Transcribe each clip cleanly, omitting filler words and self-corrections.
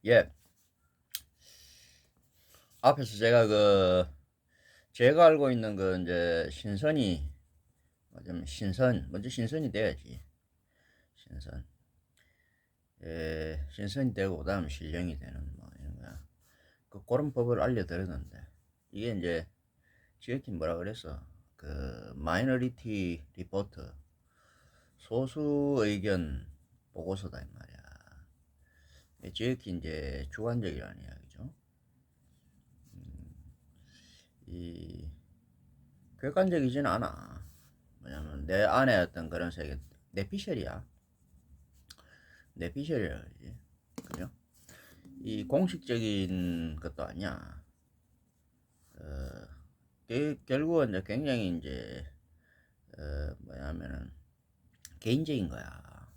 예, 앞에서 제가 알고 있는 이제 신선이, 뭐냐면 먼저 신선이 돼야지. 신선. 신선이 되고, 그 다음 신령이 되는, 뭐, 이런 거야. 그런 법을 알려드렸는데, 이게 이제, 지역히 뭐라 그랬어? 마이너리티 리포트, 소수 의견 보고서다, 이 말이야. 지역히 이제 주관적이라는 이야기죠. 이, 객관적이진 않아. 뭐냐면, 내 안에 어떤 그런 세계, 내 피셜이라 그러지. 그죠? 이 공식적인 것도 아니야. 결국은 이제 굉장히 이제, 뭐냐면은, 개인적인 거야.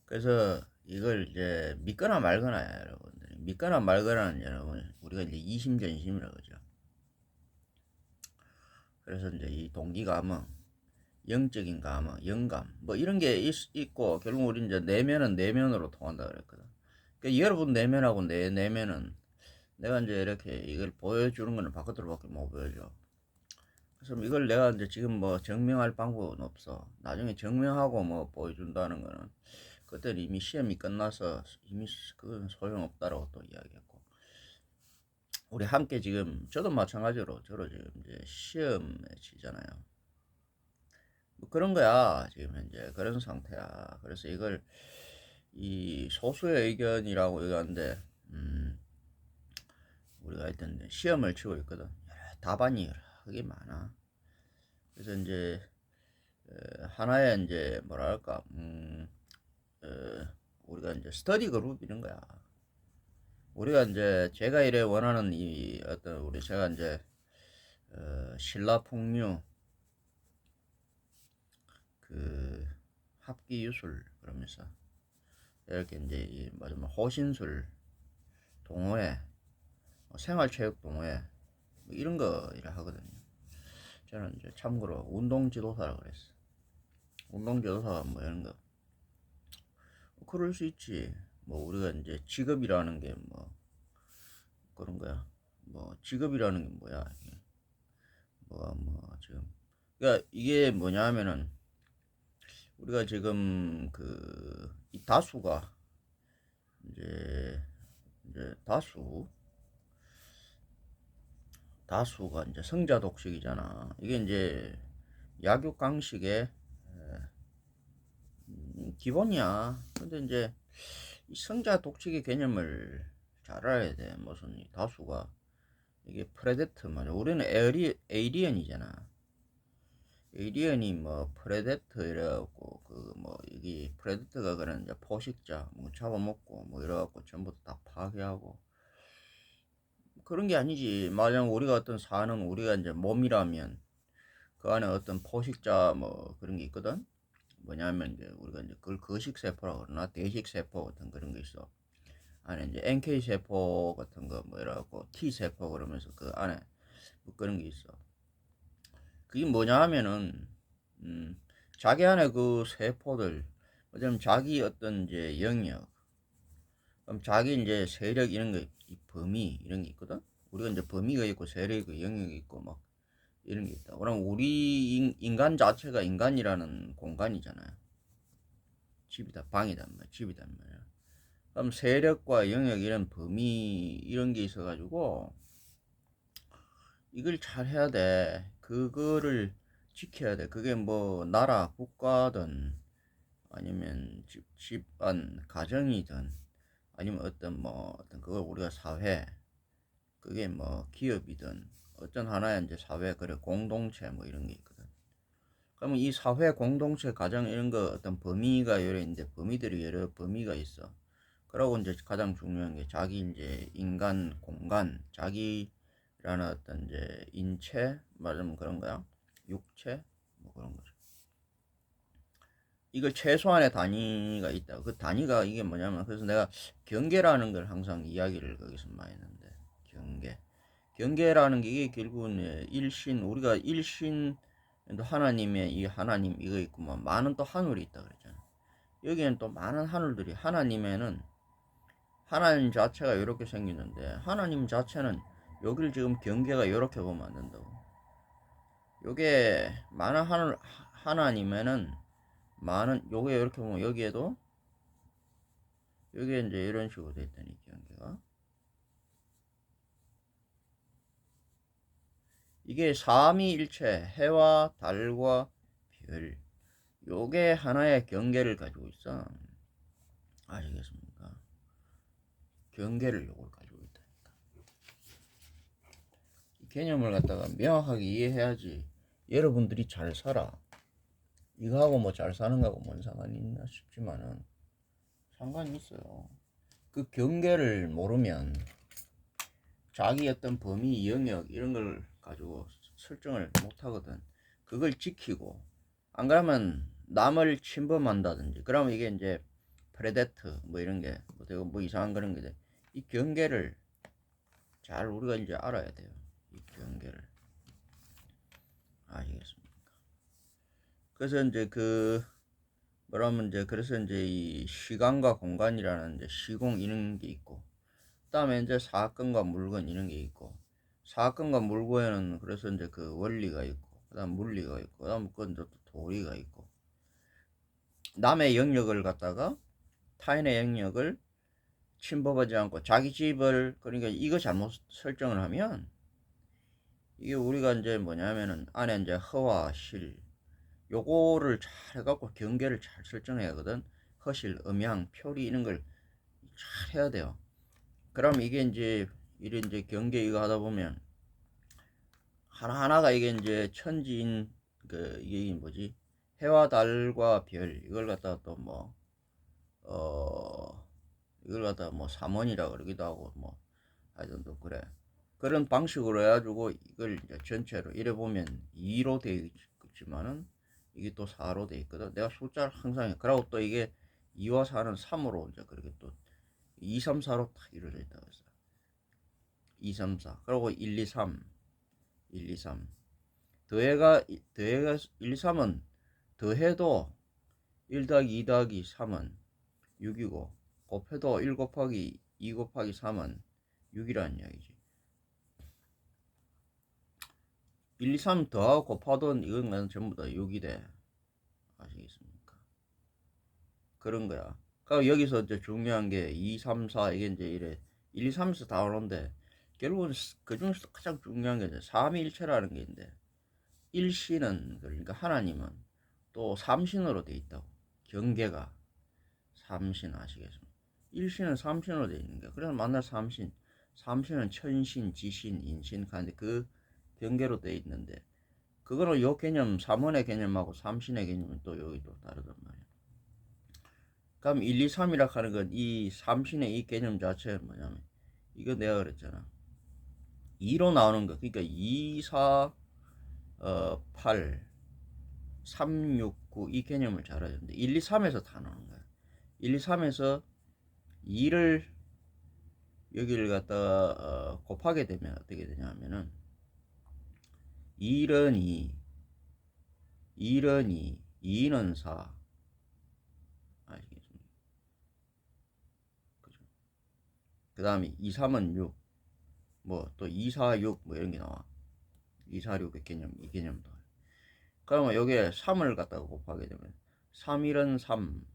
그래서 이걸 이제 믿거나 말거나야, 여러분들. 믿거나 말거나는 여러분, 우리가 이제 이심전심이라고 그러죠. 그래서 이제 이 동기감은 영적인 감은 영감, 뭐 이런 게 있고, 결국 우리 이제 내면은 내면으로 통한다 그랬거든. 그러니까 여러분 내면하고 내 내면은 내가 이제 이렇게 이걸 보여주는 거는 바깥으로밖에 못 보여줘. 그래서 이걸 내가 이제 지금 뭐 증명할 방법은 없어. 나중에 증명하고 뭐 보여준다는 거는 그때 이미 시험이 끝나서 이미 그건 소용없다라고 또 이야기했고. 우리 함께 지금 저도 마찬가지로 저도 지금 이제 시험에 치잖아요. 뭐 그런 거야. 지금 현재 그런 상태야. 그래서 이걸 이 소수의 의견이라고 얘기하는데 우리가 하여튼 시험을 치고 있거든. 답안이 여러 개 많아. 그래서 이제 하나의 이제 뭐랄까 어, 우리가 이제 스터디 그룹 이런 거야. 우리가 이제 제가 이래 원하는 이 어떤 우리 제가 이제 신라 풍류 그 합기 유술 그러면서 이렇게 이제 이 뭐냐면 호신술 동호회 생활체육 동호회 뭐 이런 거 이래 하거든요. 저는 이제 참고로 운동지도사라고 그랬어. 운동지도사가 뭐 이런 거 그럴 수 있지. 뭐 우리가 이제 직업이라는 게 뭐 그런 거야. 뭐 직업이라는 게 뭐야? 뭐 지금 그러니까 이게 뭐냐면은 우리가 지금 이 다수가 이제 다수가 이제 성자 독식이잖아. 이게 이제 약육강식의 기본이야. 근데 이제 이 성자 독식의 개념을 잘 알아야 돼. 무슨 이 다수가 이게 프레데터 말이야. 우리는 에이리언이잖아. 에이리언이 뭐 프레데터 이래갖고 그 뭐 이게 프레데터가 그런 이제 포식자 뭐 잡아먹고 뭐 이래갖고 전부 다 파괴하고 그런 게 아니지. 만약 우리가 어떤 사는 우리가 이제 몸이라면 그 안에 어떤 포식자 뭐 그런 게 있거든. 뭐냐면 이제 우리가 이제 그걸 거식세포라고 그러나 대식세포 같은 그런 게 있어. 안에 이제 NK세포 같은 거 뭐 이래갖고 T세포 그러면서 그 안에 뭐 그런 게 있어. 그게 뭐냐 하면은 음, 자기 안에 그 세포들 어쩌면 자기 어떤 이제 영역 그럼 자기 이제 세력 이런 거 범위 이런 게 있거든. 우리가 이제 범위가 있고 세력이 있고 영역이 있고 막 이런 게 있다. 그럼 우리 인간 자체가 인간이라는 공간이잖아요. 집이다 방이다 뭐 집이단 말이야. 그럼 세력과 영역 이런 범위 이런 게 있어가지고 이걸 잘 해야 돼. 그거를 지켜야 돼. 그게 뭐 나라 국가든 아니면 집안 가정이든 아니면 어떤 그걸 우리가 사회 그게 뭐 기업이든 어떤 하나의 이제 사회 그래 공동체 뭐 이런 게 있거든. 그러면 이 사회 공동체 가정 이런 거 어떤 범위가 여러 있는데 범위들이 여러 범위가 있어. 그러고 이제 가장 중요한 게 자기 이제 인간 공간 자기라는 어떤 이제 인체 말하면 그런 거야. 육체 뭐 그런 거죠. 이걸 최소한의 단위가 있다. 그 단위가 이게 뭐냐면 그래서 내가 경계라는 걸 항상 이야기를 거기서 많이 했는데 경계라는 게 이게 결국은 일신 우리가 일신 하나님의 이 하나님 이거 있고 뭐 많은 또 하늘이 있다 그랬잖아. 여기에는 또 많은 하늘들이 하나님에는 하나님 자체가 이렇게 생기는데 하나님 자체는 여기를 지금 경계가 이렇게 보면 안 된다고. 요게 많은 하나님에는 많은 요게 이렇게 보면 여기에도 여기에 이제 이런 식으로 돼 있다니 경계가 이게 삼위일체 해와 달과 별 요게 하나의 경계를 가지고 있어. 아시겠습니까? 경계를 요걸 가지고 있다니까. 이 개념을 갖다가 명확하게 이해해야지 여러분들이 잘 살아. 이거하고 뭐 잘 사는 거하고 뭔 상관이 있나 싶지만은 상관이 있어요. 그 경계를 모르면 자기 어떤 범위, 영역 이런 걸 가지고 설정을 못 하거든. 그걸 지키고 안 그러면 남을 침범한다든지 그러면 이게 이제 프레데터 뭐 이런 게 뭐 이상한 그런 게 돼. 이 경계를 잘 우리가 이제 알아야 돼요. 이 경계를 아시겠습니까? 그래서 이제 그 뭐라면 이제 그래서 이제 이 시간과 공간이라는 이제 시공 이런 게 있고 그다음에 이제 사건과 물건 이런 게 있고 사건과 물건에는 그래서 이제 그 원리가 있고 그다음 물리가 있고 그다음 그건 또 도리가 있고 남의 영역을 갖다가 타인의 영역을 침범하지 않고 자기 집을 그러니까 이거 잘못 설정을 하면 이게 우리가 이제 뭐냐면은 안에 이제 허와 실 요거를 잘 해갖고 경계를 잘 설정해야 하거든. 허실, 음양, 표리 이런 걸 잘 해야 돼요. 그럼 이게 이제 이런 이제 경계 이거 하다 보면 하나하나가 이게 이제 천지인 그 이게 뭐지 해와 달과 별 이걸 갖다가 또 뭐 이걸 갖다가 뭐 삼원이라 그러기도 하고 뭐 하여튼 또 그래 그런 방식으로 해가지고 이걸 이제 전체로 이래 보면 2로 되어 있지만은 이게 또 4로 되어 있거든. 내가 숫자를 항상 해. 그리고 또 이게 2와 4는 3으로 이제 그렇게 또 2, 3, 4로 딱 이루어져 있다고 했어. 2, 3, 4. 그리고 1, 2, 3. 1, 2, 3. 더해가 1, 2, 3은 더해도 1 더하기 2 더하기 3은 6이고 곱해도 1 곱하기 2 곱하기 3은 6이라는 이야기지. 1, 2, 3 더하고 곱하던 이건 전부 다 6이 돼. 아시겠습니까? 그런 거야. 그러니까 여기서 이제 중요한 게 2, 3, 4 이게 이제 이래 1, 2, 3에서 다 오는데 결국은 그 중에서 가장 중요한 게 이제 삼위일체라는 게 있는데 일신은 그러니까 하나님은 또 삼신으로 돼 있다고. 경계가 삼신 아시겠습니까? 일신은 삼신으로 돼 있는 거야. 그래서 만날 삼신. 삼신은 천신, 지신, 인신 하는데 그 경계로 돼 있는데 그거는 요 개념, 삼원의 개념하고 삼신의 개념은 또 여기 또 다르단 말이야. 그럼 1, 2, 3이라 하는 건 이 삼신의 이 개념 자체가 뭐냐면 이거 내가 그랬잖아. 2로 나오는 거. 그러니까 2, 4, 8, 3, 6, 9 이 개념을 잘 알아야 되는데 1, 2, 3에서 다 나오는 거야. 1, 2, 3에서 2를 여기를 갖다가 곱하게 되면 어떻게 되냐면은 1은 2, 1은 2, 2는 4 아시겠습니까? 그죠? 그 다음에 2, 3은 6, 뭐 또 2, 4, 6 뭐 이런 게 나와. 2, 4, 6의 개념, 이 개념도. 그러면 여기에 3을 갖다가 곱하게 되면 3, 1은 3,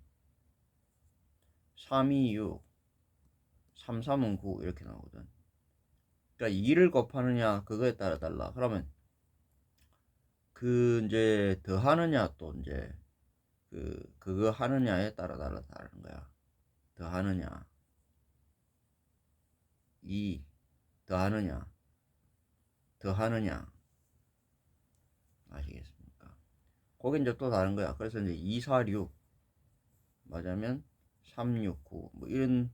3, 2, 6, 3, 3은 9 이렇게 나오거든. 그러니까 2를 곱하느냐 그거에 따라 달라. 그러면 그 이제 더 하느냐 또 이제 그거 하느냐에 따라 다른 거야. 더 하느냐, 2, 더 하느냐, 더 하느냐, 아시겠습니까? 그게 이제 또 다른 거야. 그래서 이제 2, 4, 6 맞으면 3, 6, 9 뭐 이런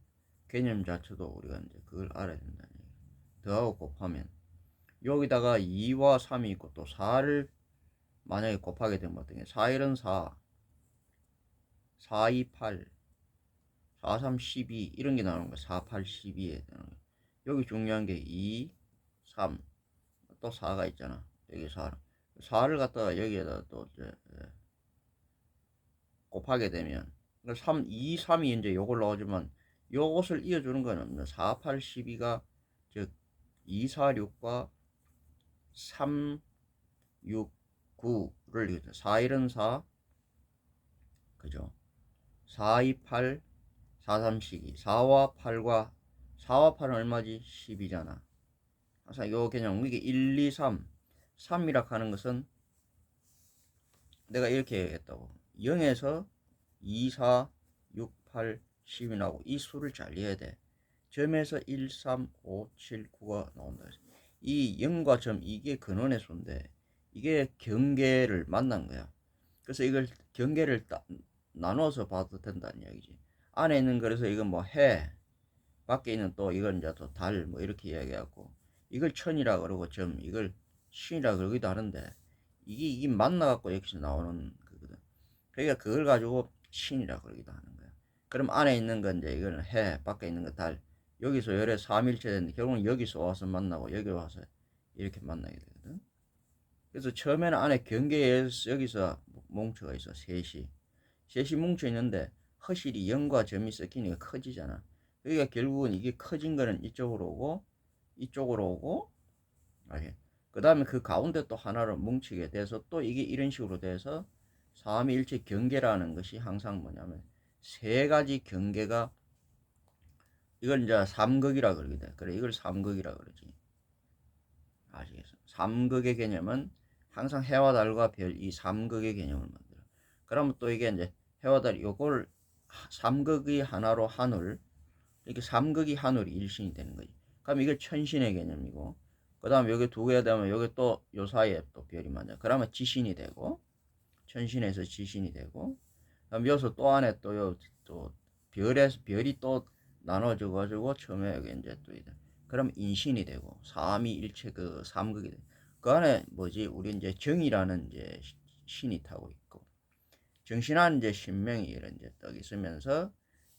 개념 자체도 우리가 이제 그걸 알아야 된다는 얘기야. 더하고 곱하면 여기다가 2와 3이 있고 또 4를 만약에 곱하게 되면 어떻게 4, 1은 4, 4, 2, 8, 4, 3, 12 이런 게 나오는 거야. 4, 8, 12에 나오는 거야. 여기 중요한 게 2, 3, 또 4가 있잖아. 여기 4. 4를 갖다가 여기에다 또 이제 곱하게 되면 3, 2, 3이 이제 요걸 나오지만 요것을 이어주는 거는 4, 8, 12가 즉 2, 4, 6과 3, 6, 9를 이어줘. 4, 1은 4, 그죠? 4, 2, 8, 4, 3, 12. 4와 8과 4와 8은 얼마지? 10이잖아. 항상 요 개념 이게 1, 2, 3. 3이라 하는 것은 내가 이렇게 얘기했다고. 0에서 2, 4, 6, 8, 10이 나오고 이 수를 잘 이해해야 돼. 점에서 1, 3, 5, 7, 9가 나온다. 이 0과 점 이게 근원의 수인데 이게 경계를 만난 거야. 그래서 이걸 경계를 나눠서 봐도 된다는 이야기지. 안에 있는 그래서 이건 뭐 해, 밖에 있는 또 이건 이제 또 달 뭐 이렇게 이야기하고 이걸 천이라 그러고 점 이걸 신이라 그러기도 하는데 이게 만나갖고 여기서 나오는 거거든. 그러니까 그걸 가지고 신이라 그러기도 하는 거야. 그럼 안에 있는 건 이제 이거는 해, 밖에 있는 건 달. 여기서 열에 삼일체 되는데 결국은 여기서 와서 만나고 여기 와서 이렇게 만나게 되거든. 그래서 처음에는 안에 경계에 여기서 뭉쳐가 있어. 셋이 뭉쳐 있는데 허실이 0과 점이 섞이니까 커지잖아. 그러니까 결국은 이게 커진 거는 이쪽으로 오고 이쪽으로 오고 그 다음에 그 가운데 또 하나로 뭉치게 돼서 또 이게 이런 식으로 돼서 삼위일체 경계라는 것이 항상 뭐냐면 세 가지 경계가 이걸 이제 삼극이라 그러거든. 그래 이걸 삼극이라 그러지. 아시겠어? 삼극의 개념은 항상 해와 달과 별 이 삼극의 개념을 만들어. 그러면 또 이게 이제 해와 달 요걸 삼극의 하나로 한울 이렇게 삼극이 한울이 일신이 되는 거지. 그럼 이게 천신의 개념이고 그 다음에 여기 두 개가 되면 여기 또 요 사이에 또 별이 만나. 그러면 지신이 되고 천신에서 지신이 되고 그다음 여기서 또 안에 또 별이 또 나눠져 가지고 처음에 여기 이제 또 이제 그럼 인신이 되고 삼위일체 그 삼극이 돼. 그 안에 뭐지 우리 이제 정이라는 이제 신이 타고 있고 정신한 이제 신명이 이런 이제 떡 있으면서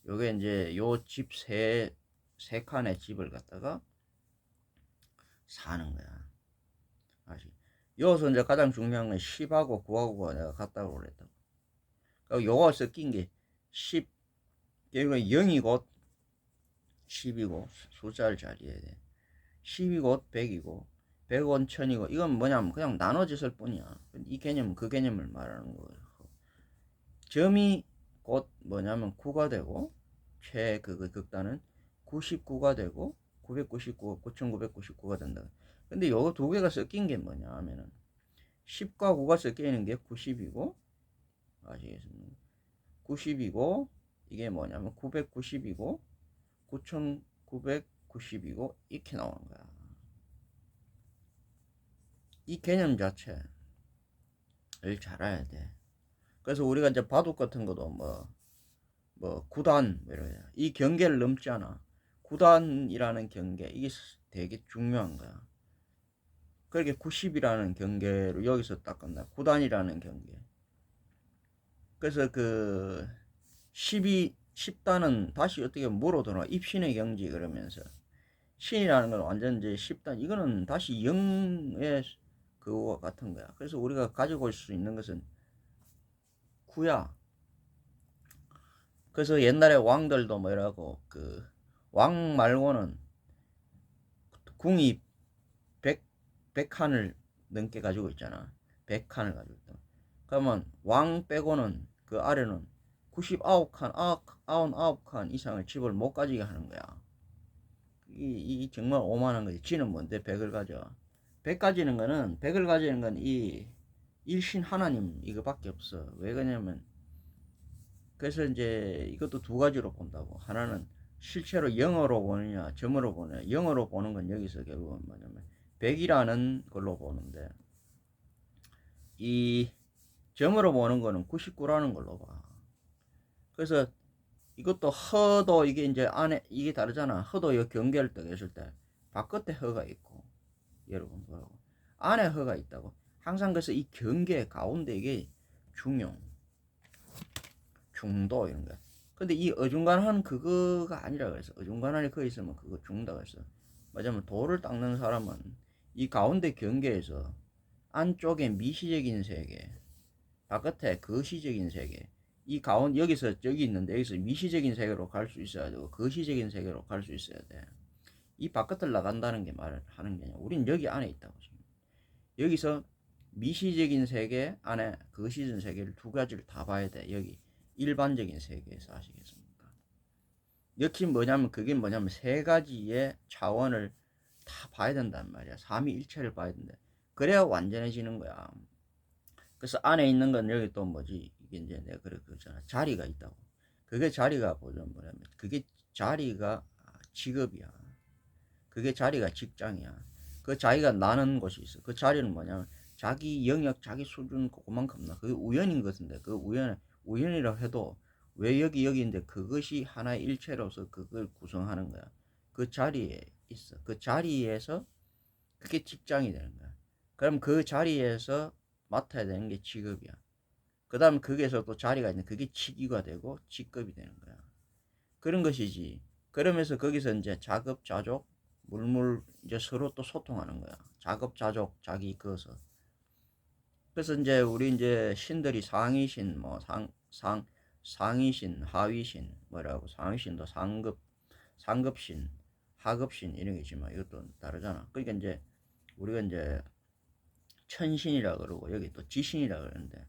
요게 이제 요 집 세 칸의 집을 갖다가 사는 거야. 아시? 여기서 이제 가장 중요한 건 10하고 9하고가 내가 같다고 그랬다. 요거 섞인 게 10, 이거 0이 곧 10이고 숫자를 잘 이해해야 돼. 10이 곧 100이고 100은 1000이고 이건 뭐냐면 그냥 나눠졌을 뿐이야. 이 개념은 그 개념을 말하는 거예요. 점이 곧 뭐냐면 9가 되고 극단은 99가 되고 999, 9999가 된다. 근데 요거 두 개가 섞인 게 뭐냐 하면은 10과 9가 섞이는 게 90이고 아시겠습니까? 90이고 이게 뭐냐면 990이고 9990이고 이렇게 나오는 거야. 이 개념 자체를 잘 알아야 돼. 그래서 우리가 이제 바둑 같은 것도 뭐 9단 이 경계를 넘지 않아. 9단이라는 경계 이게 되게 중요한 거야. 그렇게 90이라는 경계로 여기서 딱 끝나. 9단이라는 경계. 그래서 그 10단은 다시 어떻게 뭐로 돌아가? 입신의 경지 그러면서 신이라는 건 완전 이제 10단 이거는 다시 0의 그거와 같은 거야. 그래서 우리가 가지고 올 수 있는 것은 9야. 그래서 옛날에 왕들도 뭐라고 그 왕 말고는 궁이 100칸을 넘게 가지고 있잖아. 100칸을 가지고 있다. 그러면 왕 빼고는 그 아래는 99칸, 99칸 이상을 집을 못 가지게 하는 거야. 이 정말 오만한 거지. 지는 뭔데 100을 가져. 100 가지는 거는 100을 가지는 건 이 일신 하나님 이거밖에 없어. 왜 그러냐면 그래서 이제 이것도 두 가지로 본다고. 하나는 실제로 0으로 보느냐 점으로 보느냐. 0으로 보는 건 여기서 결국은 뭐냐면 100이라는 걸로 보는데 이 점으로 보는 거는 99라는 걸로 봐. 그래서 이것도 허도 이게 이제 안에 이게 다르잖아. 허도 이 경계를 딱 했을 때 바깥에 허가 있고 여러분 뭐라고 안에 허가 있다고. 항상 그래서 이 경계 가운데 이게 중도 이런 거. 근데 이 어중간한 그거가 아니라 그래서 어중간한이 거 있으면 그거 죽는다 그랬어. 뭐냐면 돌을 닦는 사람은 이 가운데 경계에서 안쪽에 미시적인 세계 바깥에 거시적인 세계 이 가운 여기서 저기 있는데 여기서 미시적인 세계로 갈 수 있어야 되고 거시적인 세계로 갈 수 있어야 돼. 이 바깥을 나간다는 게 말을 하는 게 아니야. 우린 여기 안에 있다고 지금. 여기서 미시적인 세계 안에 거시적인 세계를 두 가지를 다 봐야 돼. 여기 일반적인 세계에서 아시겠습니까? 역시 뭐냐면 그게 뭐냐면 세 가지의 차원을 다 봐야 된단 말이야. 삼위일체를 봐야 된다. 그래야 완전해지는 거야. 그래서 안에 있는 건 여기 또 뭐지? 이게 이제 내가 그랬잖아. 자리가 있다고. 그게 자리가 뭐냐면 그게 자리가 직업이야. 그게 자리가 직장이야. 그 자기가 나는 곳이 있어. 그 자리는 뭐냐면 자기 영역, 자기 수준 그만큼 나. 그게 우연인 것인데 그 우연이라 해도 왜 여기인데 그것이 하나의 일체로서 그걸 구성하는 거야. 그 자리에 있어. 그 자리에서 그게 직장이 되는 거야. 그럼 그 자리에서 맡아야 되는 게 직업이야. 그 다음에 거기에서 또 자리가 있는 그게 직위가 되고 직급이 되는 거야. 그런 것이지. 그러면서 거기서 이제 자급자족, 물물 이제 서로 또 소통하는 거야. 자급자족, 자기 그것을. 그래서 이제 우리 이제 신들이 상위신, 뭐 상위신, 하위신, 뭐라고 상위신도 상급신, 하급신 이런 게 있지만 이것도 다르잖아. 그러니까 이제 우리가 이제 천신이라 그러고 여기 또 지신이라 그러는데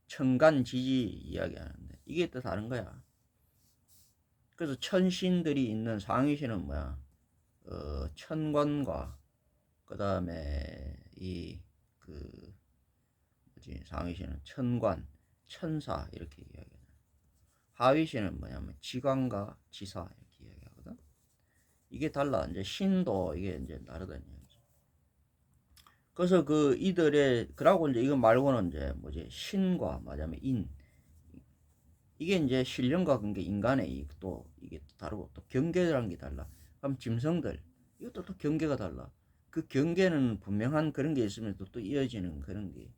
천간지지 이야기하는데 이게 또 다른 거야. 그래서 천신들이 있는 상위신은 뭐야? 천관과 그 다음에 그 뭐지 상위신은 천관, 천사 이렇게 이야기해. 하위신은 뭐냐면 지관과 지사 이렇게 이야기하거든. 이게 달라. 이제 신도 이게 이제 다르다는 얘기지. 그래서 그 이들의 그러고 이제 이거 말고는 이제 뭐지 신과 뭐냐면 이게 이제 신령과 관계 인간의 또 이게 또 다르고 또 경계라는 게 달라. 그럼 짐승들 이것도 또 경계가 달라. 그 경계는 분명한 그런 게 있으면 또 이어지는 그런 게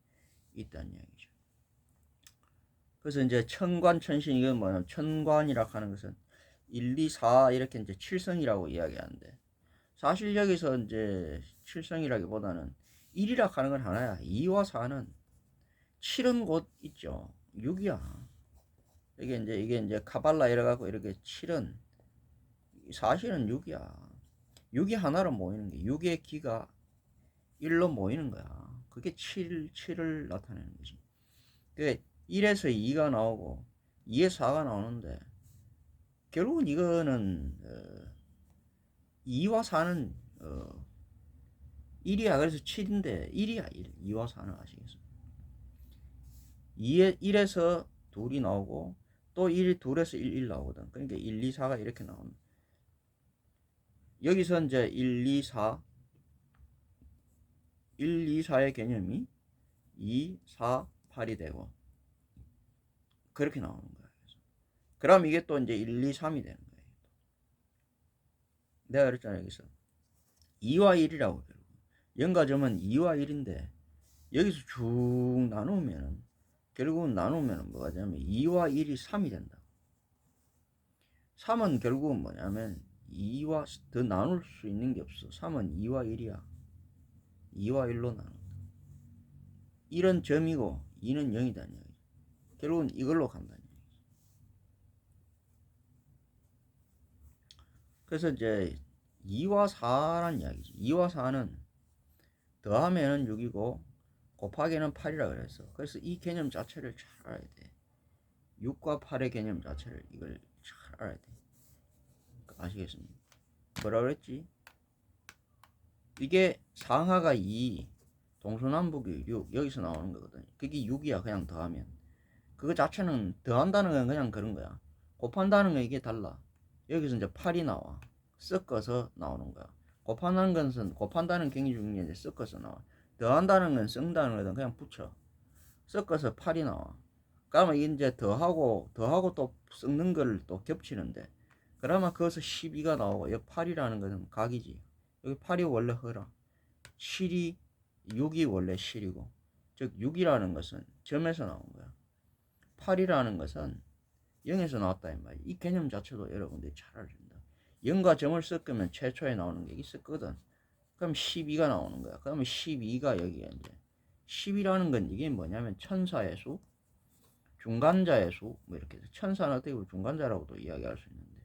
있다는 이야기죠. 그래서 이제 천관천신 이건 뭐냐면 천관이라 하는 것은 1, 2, 4 이렇게 이제 칠성이라고 이야기하는데 사실 여기서 이제 칠성이라기보다는 1이라 하는 건 하나야. 2와 4는 7은 곧 있죠. 6이야. 이게 이제 카발라 이래갖고 이렇게 7은 사실은 6이야. 6이 하나로 모이는 게 6의 기가 1로 모이는 거야. 그게 7을 나타내는 거지. 그게 1에서 2가 나오고 2에서 4가 나오는데 결국은 이거는 2와 4는 1이야. 그래서 7인데 1이야. 1. 2와 4는 아시겠어요? 1에서 둘이 나오고 또 1, 둘에서 1 나오거든. 그러니까 1, 2, 4가 이렇게 나옵니다. 여기서 이제 1, 2, 4 1, 2, 4의 개념이 2, 4, 8이 되고 그렇게 나오는 거야. 그럼 이게 또 이제 1, 2, 3이 되는 거예요. 내가 그랬잖아 여기서 2와 1이라고 결국 연가점은 2와 1인데 여기서 쭉 나누면 결국은 나누면 뭐가 되냐면 2와 1이 3이 된다. 3은 결국은 뭐냐면 2와 더 나눌 수 있는 게 없어. 3은 2와 1이야. 2와 1로 나눈다. 1은 점이고 2는 0이다는 얘기지. 결국은 이걸로 간다는 얘기지. 그래서 이제 2와 4란 이야기지. 2와 4는 더하면은 6이고 곱하기는 8이라 그랬어. 그래서 이 개념 자체를 잘 알아야 돼. 6과 8의 개념 자체를 이걸 잘 알아야 돼. 아시겠습니까? 뭐라 그랬지? 이게 상하가 2, 동서남북이 6 여기서 나오는 거거든. 그게 6이야 그냥 더하면. 그거 자체는 더한다는 건 그냥 그런 거야. 곱한다는 건 이게 달라. 여기서 이제 8이 나와. 섞어서 나오는 거야. 곱한다는 것은 곱한다는 경기 중에 이제 섞어서 나와. 더한다는 건 쓴다는 거든 그냥 붙여. 섞어서 8이 나와. 그러면 이제 더하고 또 섞는 걸 또 겹치는데 그러면 거기서 12가 나오고 여기 8이라는 것은 각이지. 여기 8이 원래 허라. 7이 6이 원래 실이고 즉 6이라는 것은 점에서 나온 거야. 8이라는 것은 0에서 나왔다 이 말이야. 이 개념 자체도 여러분들이 잘 알아야 된다. 0과 점을 섞으면 최초에 나오는 게 있었거든. 그럼 12가 나오는 거야. 그러면 12가 여기에 이제 10이라는 건 이게 뭐냐면 천사의 수, 중간자의 수, 뭐 이렇게 해서 천사는 어떻게 보면 중간자라고도 이야기할 수 있는데,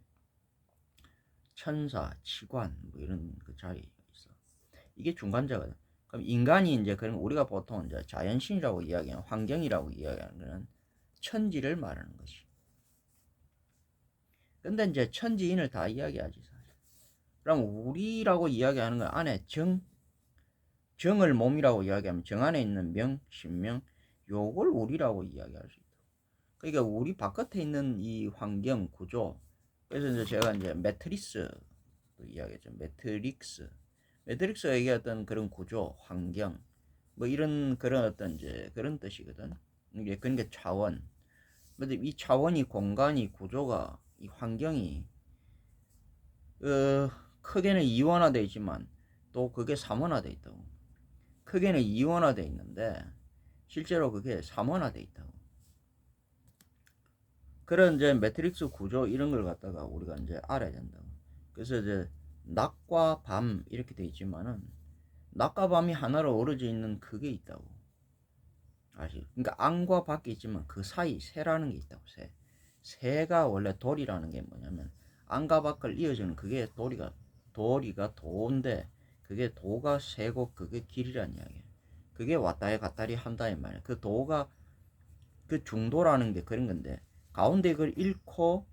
천사, 치관, 뭐 이런 그 자리가 있어. 이게 중간자거든. 그럼 인간이 이제 그런 우리가 보통 이제 자연신이라고 이야기하는 환경이라고 이야기하는 거는 천지를 말하는 것이. 근데 이제 천지인을 다 이야기하지 사실. 그럼 우리라고 이야기하는 건 안에 정을 몸이라고 이야기하면 정 안에 있는 명, 신명, 요걸 우리라고 이야기할 수 있다. 그러니까 우리 바깥에 있는 이 환경 구조. 그래서 이제 제가 이제 매트리스 이야기했죠. 매트릭스가 얘기했던 그런 구조, 환경, 뭐 이런 그런 어떤 이제 그런 뜻이거든. 이게 그러니까 차원. 근데 이 차원이 공간이 구조가 이 환경이 크게는 이원화되어 있지만 또 그게 삼원화되어 있다고. 크게는 이원화되어 있는데 실제로 그게 삼원화되어 있다고. 그런 이제 매트릭스 구조 이런 걸 갖다가 우리가 이제 알아야 된다고. 그래서 이제 낮과 밤 이렇게 돼 있지만은 낮과 밤이 하나로 어우러져 있는 그게 있다고. 아시? 그러니까 안과 밖에 있지만 그 사이 새라는 게 있다고. 새가 원래 돌이라는 게 뭐냐면 안과 밖을 이어주는 그게 도리가 도인데 그게 도가 새고 그게 길이란 이야기야. 그게 왔다리 갔다리 한다 이 말이야. 그 도가 그 중도라는 게 그런 건데 가운데 그걸 잃고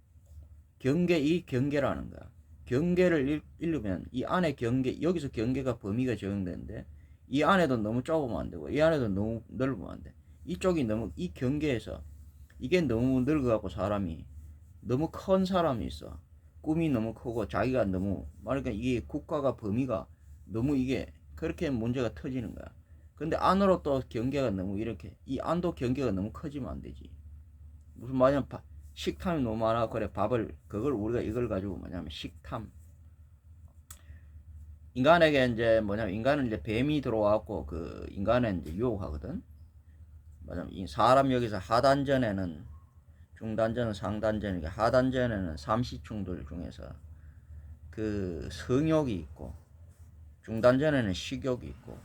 이 경계라는 거야. 경계를 잃으면 이 안에 경계, 여기서 경계가 범위가 적용되는데 이 안에도 너무 좁으면 안 되고 이 안에도 너무 넓으면 안 돼. 이쪽이 너무 이 경계에서 이게 너무 늙어갖고 사람이 너무 큰 사람이 있어. 꿈이 너무 크고 자기가 너무 그러니까 이게 국가가 범위가 너무 이게 그렇게 문제가 터지는 거야. 근데 안으로 또 경계가 너무 이렇게 이 안도 경계가 너무 커지면 안 되지. 무슨 말이냐면 식탐이 너무 많아. 그래 밥을 그걸 우리가 이걸 가지고 뭐냐면 식탐. 인간에게 이제 뭐냐면 인간은 이제 뱀이 들어와갖고 그 인간을 이제 유혹하거든. 뭐냐면 사람 여기서 하단전에는 중단전은 상단전이니까 하단전에는 삼시충들 중에서 그 성욕이 있고 중단전에는 식욕이 있고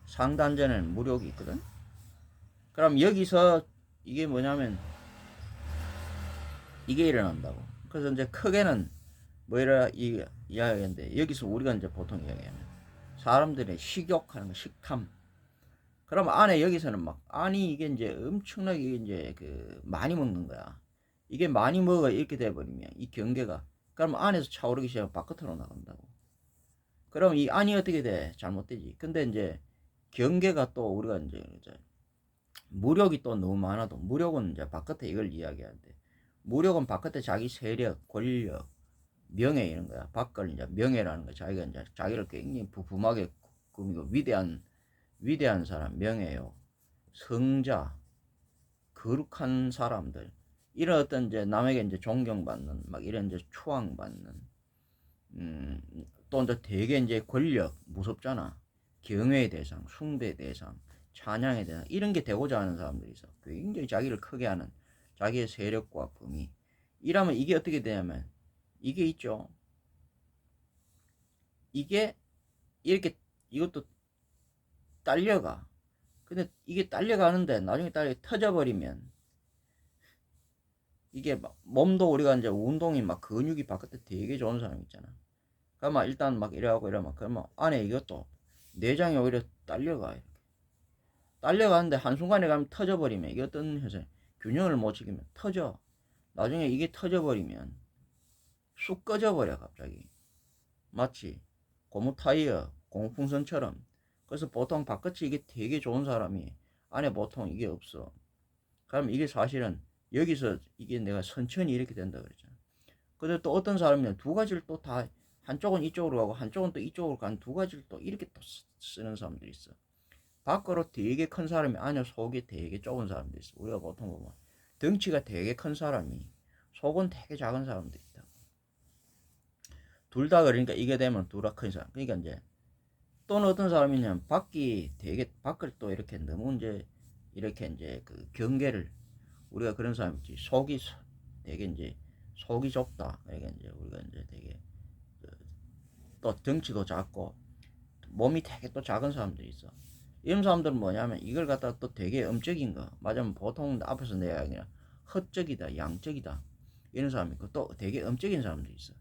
상단전에는 무욕이 있거든. 그럼 여기서 이게 뭐냐면 이게 일어난다고. 그래서 이제 크게는 뭐이라 이야기인데 여기서 우리가 이제 보통 이야기하면 사람들의 식욕하는 거, 식탐. 그러면 안에 여기서는 막 아니 이게 이제 엄청나게 이제 그 많이 먹는 거야. 이게 많이 먹어 이렇게 돼버리면 이 경계가 그럼 안에서 차오르기 시작하면 바깥으로 나간다고. 그럼 이 안이 어떻게 돼? 잘못되지. 근데 이제 경계가 또 우리가 이제 무력이 또 너무 많아도 무력은 이제 바깥에 이걸 이야기하는데 무력은 바깥에 자기 세력, 권력, 명예 이런 거야. 밖을 이제 명예라는 거 자기가 이제 자기를 굉장히 부품하게 꾸미고 위대한 사람 명예요. 성자, 거룩한 사람들 이런 어떤 이제 남에게 이제 존경받는 막 이런 이제 추앙받는 또 이제 되게 이제 권력 무섭잖아. 경외의 대상, 숭배의 대상, 찬양의 대상 이런 게 되고자 하는 사람들이 있어. 굉장히 자기를 크게 하는 자기의 세력과 범위. 이러면 이게 어떻게 되냐면 이게 있죠. 이게 이렇게 이것도 딸려가. 근데 이게 딸려가는데 나중에 터져버리면 이게 막 몸도 우리가 이제 운동이 막 근육이 바깥에 되게 좋은 사람 있잖아. 그러면 일단 막 이래하고 이러면 그러면 안에 이것도 내장이 오히려 딸려가. 딸려가는데 한순간에 가면 터져버리면 이게 어떤 현상? 균형을 못 지키면 터져. 나중에 이게 터져버리면 쑥 꺼져버려 갑자기. 마치 고무 타이어, 공풍선처럼. 그래서 보통 바깥이 이게 되게 좋은 사람이 안에 보통 이게 없어. 그럼 이게 사실은 여기서 이게 내가 천천히 이렇게 된다 그랬잖아. 근데 또 어떤 사람은 두 가지를 또 다 한쪽은 이쪽으로 가고 한쪽은 또 이쪽으로 가는 두 가지를 또 이렇게 또 쓰는 사람들이 있어. 밖으로 되게 큰 사람이 안에 속이 되게 좁은 사람도 있어. 우리가 보통 보면 덩치가 되게 큰 사람이 속은 되게 작은 사람도 있다. 둘 다 그러니까 이게 되면 둘 다 큰 사람. 그러니까 이제 또는 어떤 사람이냐면 밖을 또 이렇게 너무 이제 이렇게 이제 그 경계를 우리가 그런 사람 있지. 속이 되게 이제 속이 좁다. 그러니까 이제 우리가 이제 되게 또 덩치도 작고 몸이 되게 또 작은 사람들이 있어. 이런 사람들은 뭐냐면 이걸 갖다가 또 되게 엄적인 거 맞으면 보통 앞에서 내가 아니라 허적이다, 양적이다 이런 사람이 있고 또 되게 음적인 사람도 있어.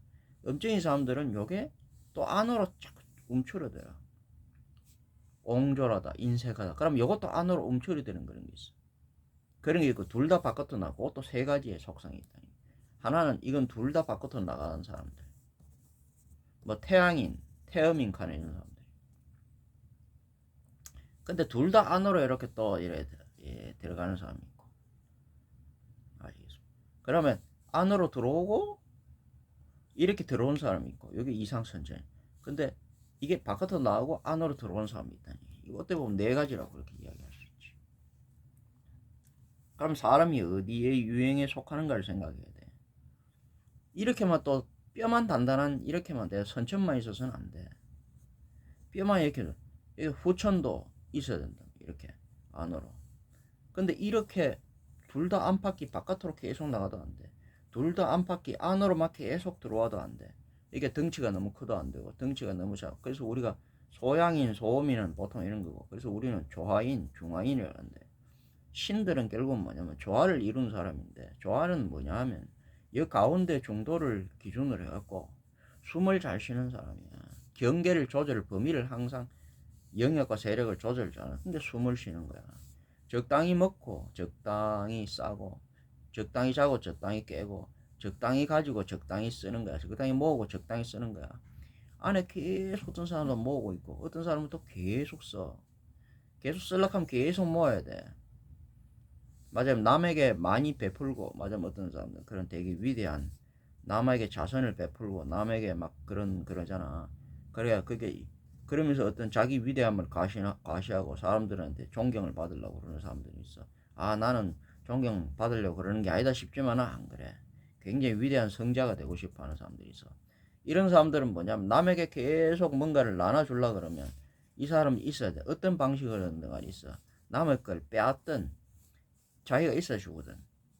음적인 사람들은 요게 또 안으로 쫙 움츠러들어. 옹졸하다, 인색하다. 그럼 요것도 안으로 움츠러드는 그런 게 있어. 그런 게 있고 둘 다 바깥으로 나고 또 세 가지의 속성이 있다. 하나는 이건 둘 다 바깥으로 나가는 사람들. 뭐 태양인, 태음인 칸에 있는 사람들. 근데 둘 다 안으로 이렇게 또 이래 들어가는 사람이 있고. 아시겠습니까? 그러면 안으로 들어오고 이렇게 들어온 사람이 있고 여기 이상선제. 근데 이게 바깥으로 나오고 안으로 들어온 사람이 있다니. 이거 어떻게 보면 네 가지라고 그렇게 이야기할 수 있지. 그럼 사람이 어디에 유행에 속하는가를 생각해야 돼. 이렇게만 또 뼈만 단단한 이렇게만 돼 선천만 있어서는 안 돼. 뼈만 이렇게 후천도 있어야 된다. 이렇게 안으로. 근데 이렇게 둘 다 안팎이 바깥으로 계속 나가도 안 돼. 둘 다 안팎이 안으로만 계속 들어와도 안 돼. 이게 덩치가 너무 커도 안 되고 덩치가 너무 작아. 그래서 우리가 소양인, 소음인은 보통 이런 거고. 그래서 우리는 조화인, 중화인이라고 하는데 신들은 결국 뭐냐면 조화를 이룬 사람인데 조화는 뭐냐 하면 이 가운데 중도를 기준으로 해갖고 숨을 잘 쉬는 사람이야. 경계를 조절, 범위를 항상 영역과 세력을 조절 잘하는. 근데 숨을 쉬는 거야. 적당히 먹고 적당히 싸고 적당히 자고 적당히 깨고 적당히 가지고 적당히 쓰는 거야. 적당히 모으고 적당히 쓰는 거야. 안에 계속 어떤 사람은 모으고 있고 어떤 사람은 또 계속 써. 계속 쓰려고 하면 계속 모아야 돼. 맞아요. 남에게 많이 베풀고 맞아요. 어떤 사람들 그런 되게 위대한 남에게 자선을 베풀고 남에게 막 그러잖아. 그래야 그게 그러면서 어떤 자기 위대함을 과시하고 사람들한테 존경을 받으려고 그러는 사람들이 있어. 아 나는 존경 받으려고 그러는 게 아니다 싶지만 안 그래. 굉장히 위대한 성자가 되고 싶어 하는 사람들이 있어. 이런 사람들은 뭐냐면 남에게 계속 뭔가를 나눠주려고 그러면 이 사람이 있어야 돼. 어떤 방식으로든 간에 있어. 남의 걸 빼앗든 자기가 있어 주거든.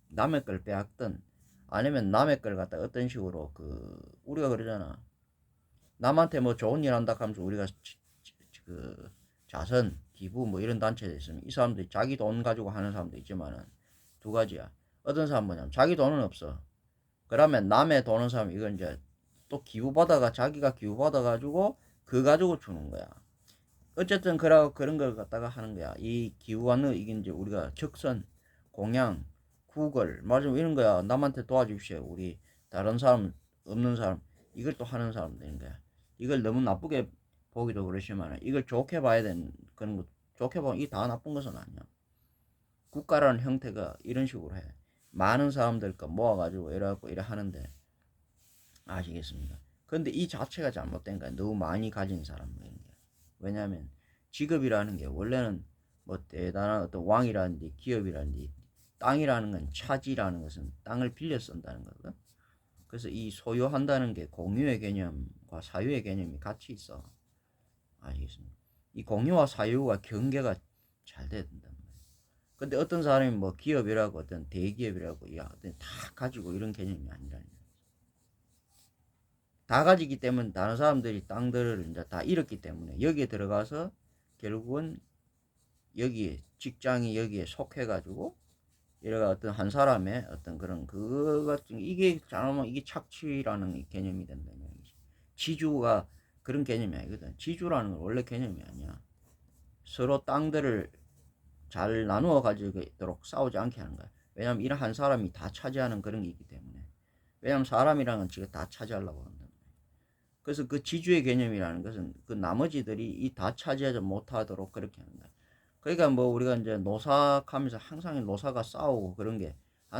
남의 걸 빼앗든 아니면 남의 걸 갖다 어떤 식으로 우리가 그러잖아. 남한테 뭐 좋은 일 한다 하면서 우리가 그 자선, 기부 뭐 이런 단체에 있으면 이 사람들이 자기 돈 가지고 하는 사람도 있지만은 두 가지야. 어떤 사람 뭐냐면 자기 돈은 없어. 그러면 남의 돈은 사람 이건 이제 또 기부받아가 자기가 기부받아가지고 그 가지고 주는 거야. 어쨌든 그런 걸 갖다가 하는 거야. 이 기부하는 이게 이제 우리가 적선, 공양, 구걸, 맞아 이런 거야. 남한테 도와주십시오. 우리 다른 사람 없는 사람 이걸 또 하는 사람 되는 거야. 이걸 너무 나쁘게 보기도 그렇지만 이걸 좋게 봐야 되는 그런 거. 좋게 보면 이 다 나쁜 것은 아니야. 국가라는 형태가 이런 식으로 해. 많은 사람들 거 모아가지고 이래갖고 이래 하는데 아시겠습니까? 근데 이 자체가 잘못된 거야. 너무 많이 가진 사람 이런 게. 왜냐하면 직업이라는 게 원래는 뭐 대단한 어떤 왕이라든지 기업이라든지 땅이라는 건 차지라는 것은 땅을 빌려 쓴다는 거거든. 그래서 이 소유한다는 게 공유의 개념과 사유의 개념이 같이 있어. 아시겠습니까? 이 공유와 사유가 경계가 잘 돼야 된단 말이야. 근데 어떤 사람이 뭐 기업이라고 어떤 대기업이라고 야 어떤 다 가지고 이런 개념이 아니라는 거야. 다 가지기 때문에 다른 사람들이 땅들을 이제 다 잃었기 때문에 여기에 들어가서 결국은 여기에 직장이 여기에 속해가지고 이래가 어떤 한 사람의 어떤 그런 그거 같은 이게 잘하면 이게 착취라는 개념이 된다는 얘기지. 지주가 그런 개념이 아니거든. 지주라는 건 원래 개념이 아니야. 서로 땅들을 잘 나누어 가지도록 싸우지 않게 하는 거야. 왜냐면 이런 한 사람이 다 차지하는 그런 게 있기 때문에. 왜냐면 사람이라는 건 지가 다 차지하려고 한다. 그래서 그 지주의 개념이라는 것은 그 나머지들이 이 다 차지하지 못하도록 그렇게 하는 거야. 그러니까 뭐 우리가 이제 노사하면서 항상 노사가 싸우고 그런 게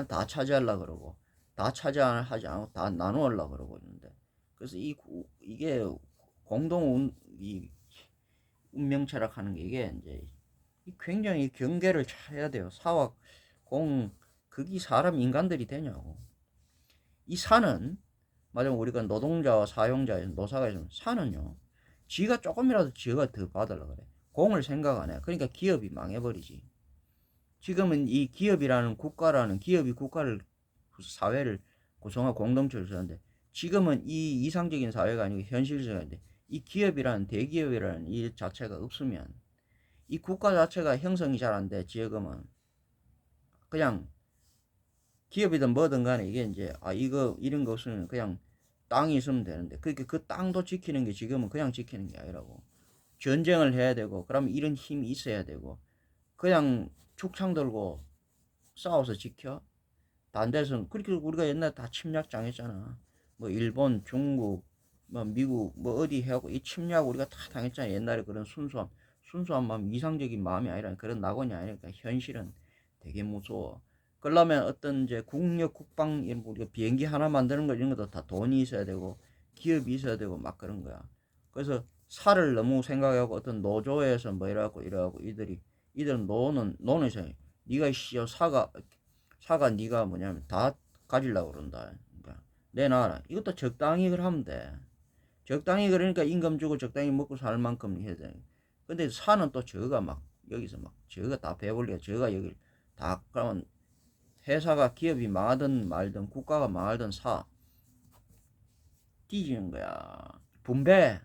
다 차지하려고 그러고 다 차지하지 않고 다 나누려고 그러고 있는데 그래서 이게 이 운명 철학하는 게 이게 이제 굉장히 경계를 잘 해야 돼요. 사와 공 극이 사람 인간들이 되냐고. 이 사는 맞으면 우리가 노동자와 사용자, 노사가 있으면 사는요. 지가 조금이라도 지가 더 받으려고 그래. 공을 생각 안 해. 그러니까 기업이 망해버리지. 지금은 이 기업이라는 국가라는 기업이 국가를 사회를 구성하고 공동체를 쓰는데 지금은 이 이상적인 사회가 아니고 현실적인데 이 기업이라는 대기업이라는 이 자체가 없으면 이 국가 자체가 형성이 잘 안 돼. 지금은 그냥 기업이든 뭐든 간에 이게 이제 이거 이런 거 없으면 그냥 땅이 있으면 되는데 그렇게 그 땅도 지키는 게 지금은 그냥 지키는 게 아니라고. 전쟁을 해야 되고 그러면 이런 힘이 있어야 되고 그냥 축창 들고 싸워서 지켜? 반대선 그렇게 우리가 옛날에 다 침략 당했잖아. 뭐 일본, 중국, 뭐 미국 뭐 어디 해갖고 이 침략 우리가 다 당했잖아. 옛날에 그런 순수한 마음, 이상적인 마음이 아니라 그런 낙원이 아니니까 현실은 되게 무서워. 그러려면 어떤 이제 국력, 국방 이런 우리가 비행기 하나 만드는 거 이런 것도 다 돈이 있어야 되고 기업이 있어야 되고 막 그런 거야. 그래서 살을 너무 생각하고 어떤 노조에서 뭐 이래갖고 이들은 노는 이상 네가 씨여 사가 네가 뭐냐면 다 가지려고 그런다. 그러니까 내놔라. 이것도 적당히 하면 돼. 적당히 그러니까 임금 주고 적당히 먹고 살 만큼 해야 돼. 근데 사는 또 저가 막 여기서 막 저가 다 배불리가 저가 여기 다 그러면 회사가 기업이 망하든 말든 국가가 망하든 사 뒤지는 거야. 분배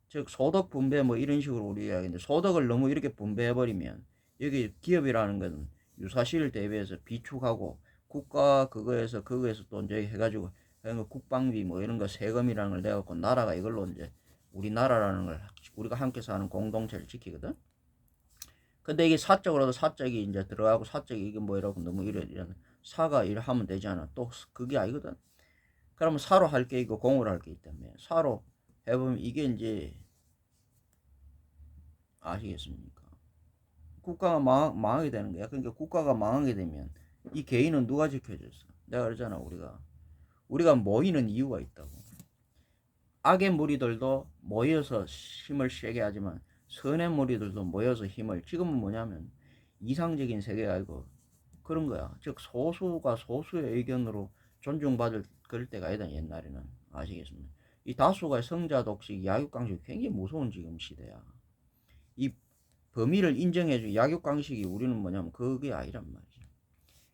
즉 소득 분배 뭐 이런 식으로 우리 이야기인데 소득을 너무 이렇게 분배해버리면 여기 기업이라는 건 유사시를 대비해서 비축하고 국가 그거에서 또 이제 해가지고 국방비 뭐 이런 거 세금이라는 걸 내갖고 나라가 이걸로 이제 우리나라라는 걸 우리가 함께 사는 공동체를 지키거든. 근데 이게 사적으로도 사적이 이제 들어가고 사적이 이게 뭐 이러고 너무 이런 사가 이래 하면 되잖아. 또 그게 아니거든. 그러면 사로 할 게 있고 공으로 할 게 있다며. 사로 해보면 이게 이제 아시겠습니까? 국가가 망하게 되는 거야. 그러니까 국가가 망하게 되면 이 개인은 누가 지켜줬어? 내가 그러잖아. 우리가 모이는 이유가 있다고. 악의 무리들도 모여서 힘을 세게 하지만 선의 무리들도 모여서 힘을 지금은 뭐냐면 이상적인 세계가 아니고 그런 거야. 즉 소수가 소수의 의견으로 존중받을 그럴 때가 아니다. 옛날에는 아시겠습니까? 이 다수가 성자 독식 약육강식 굉장히 무서운 지금 시대야. 이 범위를 인정해준 약육강식이 우리는 뭐냐면 그게 아니란 말이죠.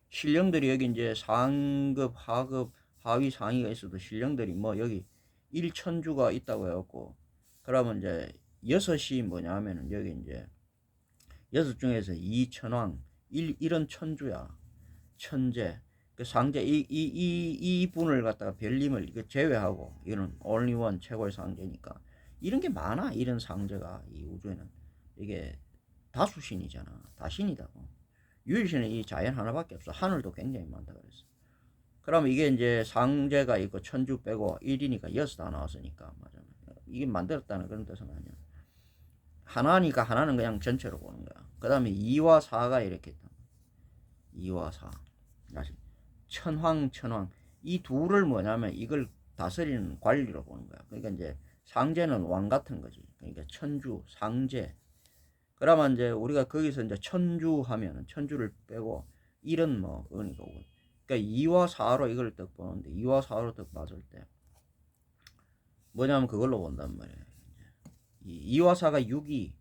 신령들이 여기 이제 상급, 하급, 하위, 상위가 있어도 신령들이 뭐 여기 1천주가 있다고 해갖고 그러면 이제 여섯이 뭐냐면은 여기 이제 여섯 중에서 2천왕 이런 천주야. 천재 그 상제 이 분을 갖다가 별림을 이거 제외하고 이런 only one 최고의 상제니까 이런 게 많아. 이런 상제가 이 우주에는 이게 다수신이잖아. 다신이다고. 유일신은 이 자연 하나밖에 없어. 하늘도 굉장히 많다 그랬어. 그러면 이게 이제 상제가 있고 천주 빼고 1이니까 여섯 다 나왔으니까 맞아. 이게 만들었다는 그런 뜻은 아니야. 하나니까 하나는 그냥 전체로 보는 거야. 그 다음에 2와 4가 이렇게 있다. 2와 4. 다시 천황 이 둘을 뭐냐면 이걸 다스리는 관리로 보는 거야. 그러니까 이제 상제는 왕 같은 거지. 그러니까 천주, 상제. 그러면 이제 우리가 거기서 이제 천주 하면은 천주를 빼고 1은 뭐 은이고. 그러니까 2와 4로 이걸 딱 보는데 2와 4로 딱 맞을 때 뭐냐면 그걸로 본단 말이야. 2와 4가 6이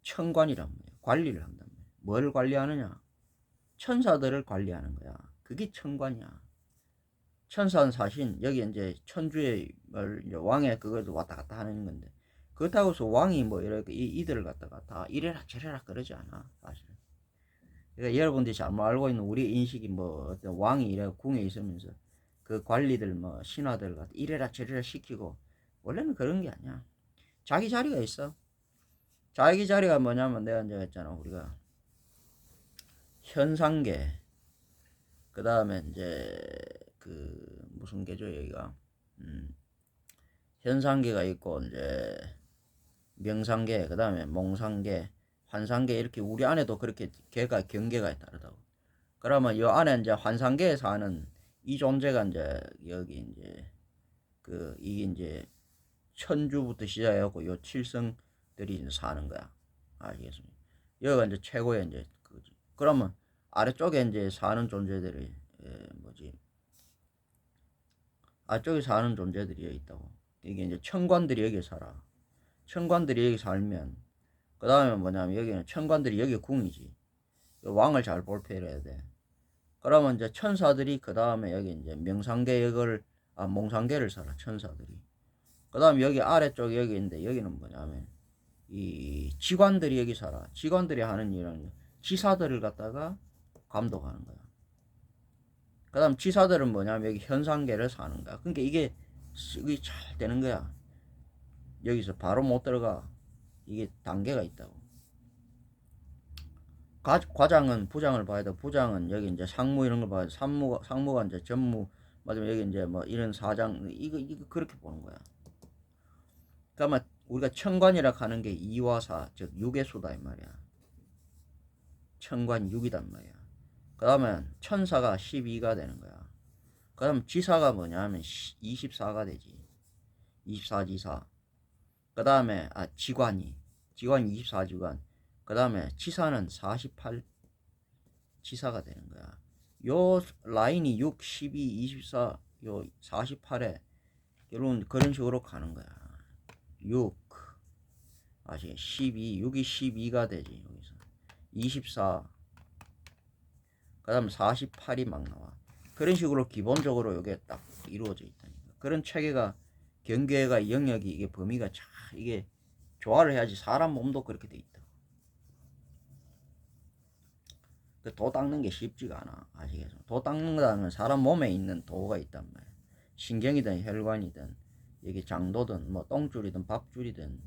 천관이란 말이야. 관리를 한단 말이야. 뭘 관리하느냐? 천사들을 관리하는 거야. 그게 천관이야. 천사는 사실 여기 이제 천주의 왕의 그걸 왔다 갔다 하는 건데 그렇다고 해서 왕이 뭐 이렇게 이들을 갖다가 다 이래라 저래라 그러지 않아 사실. 그러니까 여러분들이 잘못 알고 있는 우리 인식이 뭐 어떤 왕이 이래 궁에 있으면서 그 관리들 뭐 신하들 갖다 이래라 저래라 시키고 원래는 그런 게 아니야. 자기 자리가 있어. 자기 자리가 뭐냐면 내가 이제 했잖아. 우리가 현상계 그 다음에 이제 그 무슨 계죠 여기가 현상계가 있고 이제 명상계 그 다음에 몽상계 환상계 이렇게 우리 안에도 그렇게 계가 경계가 다르다고. 그러면 이 안에 이제 환상계에 사는 이 존재가 이제 여기 이제 그 이게 이제 천주부터 시작해갖고 요 칠성들이 이제 사는 거야. 아시겠습니까? 여기가 이제 최고의 이제 그지. 그러면 아래쪽에 이제 사는 존재들이 뭐지? 아래쪽에 사는 존재들이 여기 있다고. 이게 이제 천관들이 여기 살아. 천관들이 여기 살면 그 다음에 뭐냐면 여기는 천관들이 여기 궁이지. 왕을 잘 볼패해야 돼. 그러면 이제 천사들이 그 다음에 여기 이제 명상계 역을 몽상계를 살아. 천사들이. 그 다음에 여기 아래쪽 여기 있는데 여기는 뭐냐면 이 지관들이 여기 살아. 지관들이 하는 일은 지사들을 갖다가 감독하는 거야. 그 다음 지사들은 뭐냐면 여기 현상계를 사는 거야. 그러니까 이게 쓱이 잘 되는 거야. 여기서 바로 못 들어가. 이게 단계가 있다고. 과장은 부장을 봐야 돼. 부장은 여기 이제 상무 이런 걸 봐야 돼. 상무가 이제 전무, 맞으면 여기 이제 뭐 이런 사장, 이거 그렇게 보는 거야. 그러면 우리가 천관이라 하는 게 2와 4, 즉 6의 수다 이 말이야. 천관 6이단 말이야. 그 다음에 천사가 12가 되는 거야. 그 다음 지사가 뭐냐면 24가 되지. 24지사. 그 다음에 지관이 24지관. 그 다음에 지사는 48 지사가 되는 거야. 요 라인이 6, 12, 24, 요 48에 결국은 그런 식으로 가는 거야. 6, 아시겠? 12, 6이 12가 되지 여기서. 24, 그 다음 48이 막 나와. 그런 식으로 기본적으로 이게 딱 이루어져 있다니까. 그런 체계가 경계가 영역이 이게 범위가 참 이게 조화를 해야지. 사람 몸도 그렇게 돼 있다. 도 닦는 게 쉽지가 않아. 아시겠죠? 도 닦는다는 건 사람 몸에 있는 도가 있단 말이야. 신경이든 혈관이든 이게 장도든 뭐 똥줄이든 밥줄이든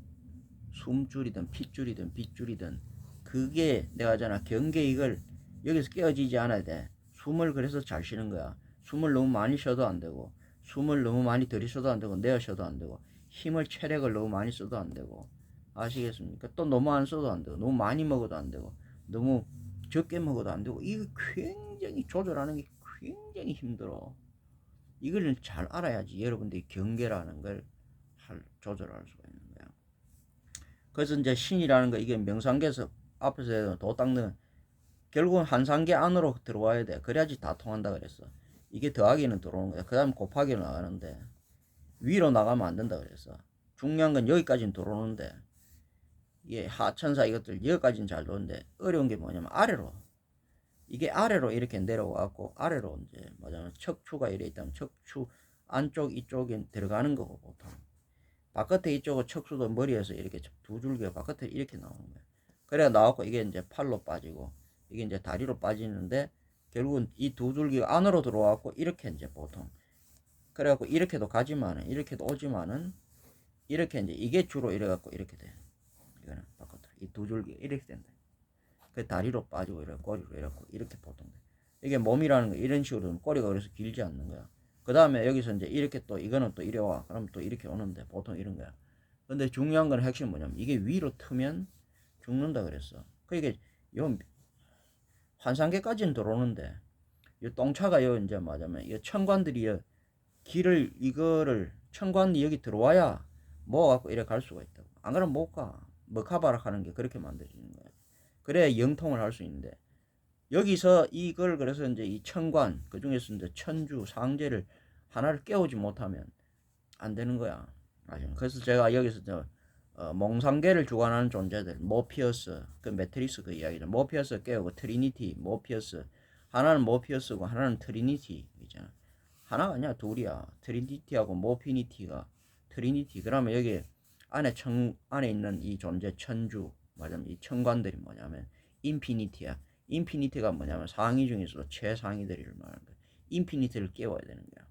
숨줄이든 핏줄이든 빗줄이든 그게 내가 하잖아. 경계 이걸 여기서 깨어지지 않아야 돼. 숨을 그래서 잘 쉬는 거야. 숨을 너무 많이 쉬어도 안 되고 숨을 너무 많이 들이쉬어도 안 되고 내어 쉬어도 안 되고 힘을 체력을 너무 많이 써도 안 되고 아시겠습니까? 또 너무 안 써도 안 되고 너무 많이 먹어도 안 되고 너무 적게 먹어도 안 되고 이거 굉장히 조절하는 게 굉장히 힘들어. 이걸 잘 알아야지 여러분들이 경계라는 걸 조절할 수가 있는 거야. 그래서 이제 신이라는 거 이게 명상계에서 앞에서 도 닦는 결국은 한상계 안으로 들어와야 돼. 그래야지 다 통한다 그랬어. 이게 더하기는 들어오는 거야. 그 다음 곱하기로 나가는데 위로 나가면 안 된다 그랬어. 중요한 건 여기까지는 들어오는데 이게 하천사 이것들 여기까지는 잘 도는데 어려운 게 뭐냐면 아래로 이게 아래로 이렇게 내려와갖고 아래로 이제 뭐냐면 척추가 이래 있다면 척추 안쪽 이쪽에 들어가는 거고 보통 바깥에 이쪽은 척추도 머리에서 이렇게 두 줄기가 바깥에 이렇게 나오는 거예요. 그래야 나왔고 이게 이제 팔로 빠지고 이게 이제 다리로 빠지는데 결국은 이 두 줄기가 안으로 들어와갖고 이렇게 이제 보통 그래갖고 이렇게도 가지만은 이렇게도 오지만은 이렇게 이제 이게 주로 이래갖고 이렇게 돼. 이거는 바깥으로 이 두 줄기가 이렇게 된다. 그 다리로 빠지고 이래 꼬리로 이래갖고 이렇게 보통 돼. 이게 몸이라는 거 이런 식으로 꼬리가 그래서 길지 않는 거야. 그 다음에 여기서 이제 이렇게 또 이거는 또 이래 와. 그럼 또 이렇게 오는데 보통 이런 거야. 근데 중요한 건 핵심 뭐냐면 이게 위로 트면 죽는다 그랬어. 그러니까 요 환상계까지는 들어오는데 이 똥차가 요 이제 맞으면 이 천관들이 길을 이거를 천관이 여기 들어와야 모아갖고 이래 갈 수가 있다고. 안 그러면 못 가. 머카바락 하는 게 그렇게 만들어지는 거야. 그래야 영통을 할 수 있는데 여기서 이걸 그래서 이제 이 천관 그 중에서 이제 천주 상제를 하나를 깨우지 못하면 안 되는 거야. 그래서 제가 여기서 몽상계를 주관하는 존재들 모피어스 그 매트리스 그 이야기죠. 모피어스 깨우고 트리니티 모피어스 하나는 모피어스고 하나는 트리니티 있잖아. 하나가 아니야 둘이야. 트리니티하고 모피니티가 트리니티. 그러면 여기 안에 있는 이 존재 천주 맞으면 이 천관들이 뭐냐면 인피니티야. 인피니티가 뭐냐면 상위 중에서도 최상위들을 말하는 거야. 인피니티를 깨워야 되는 거야.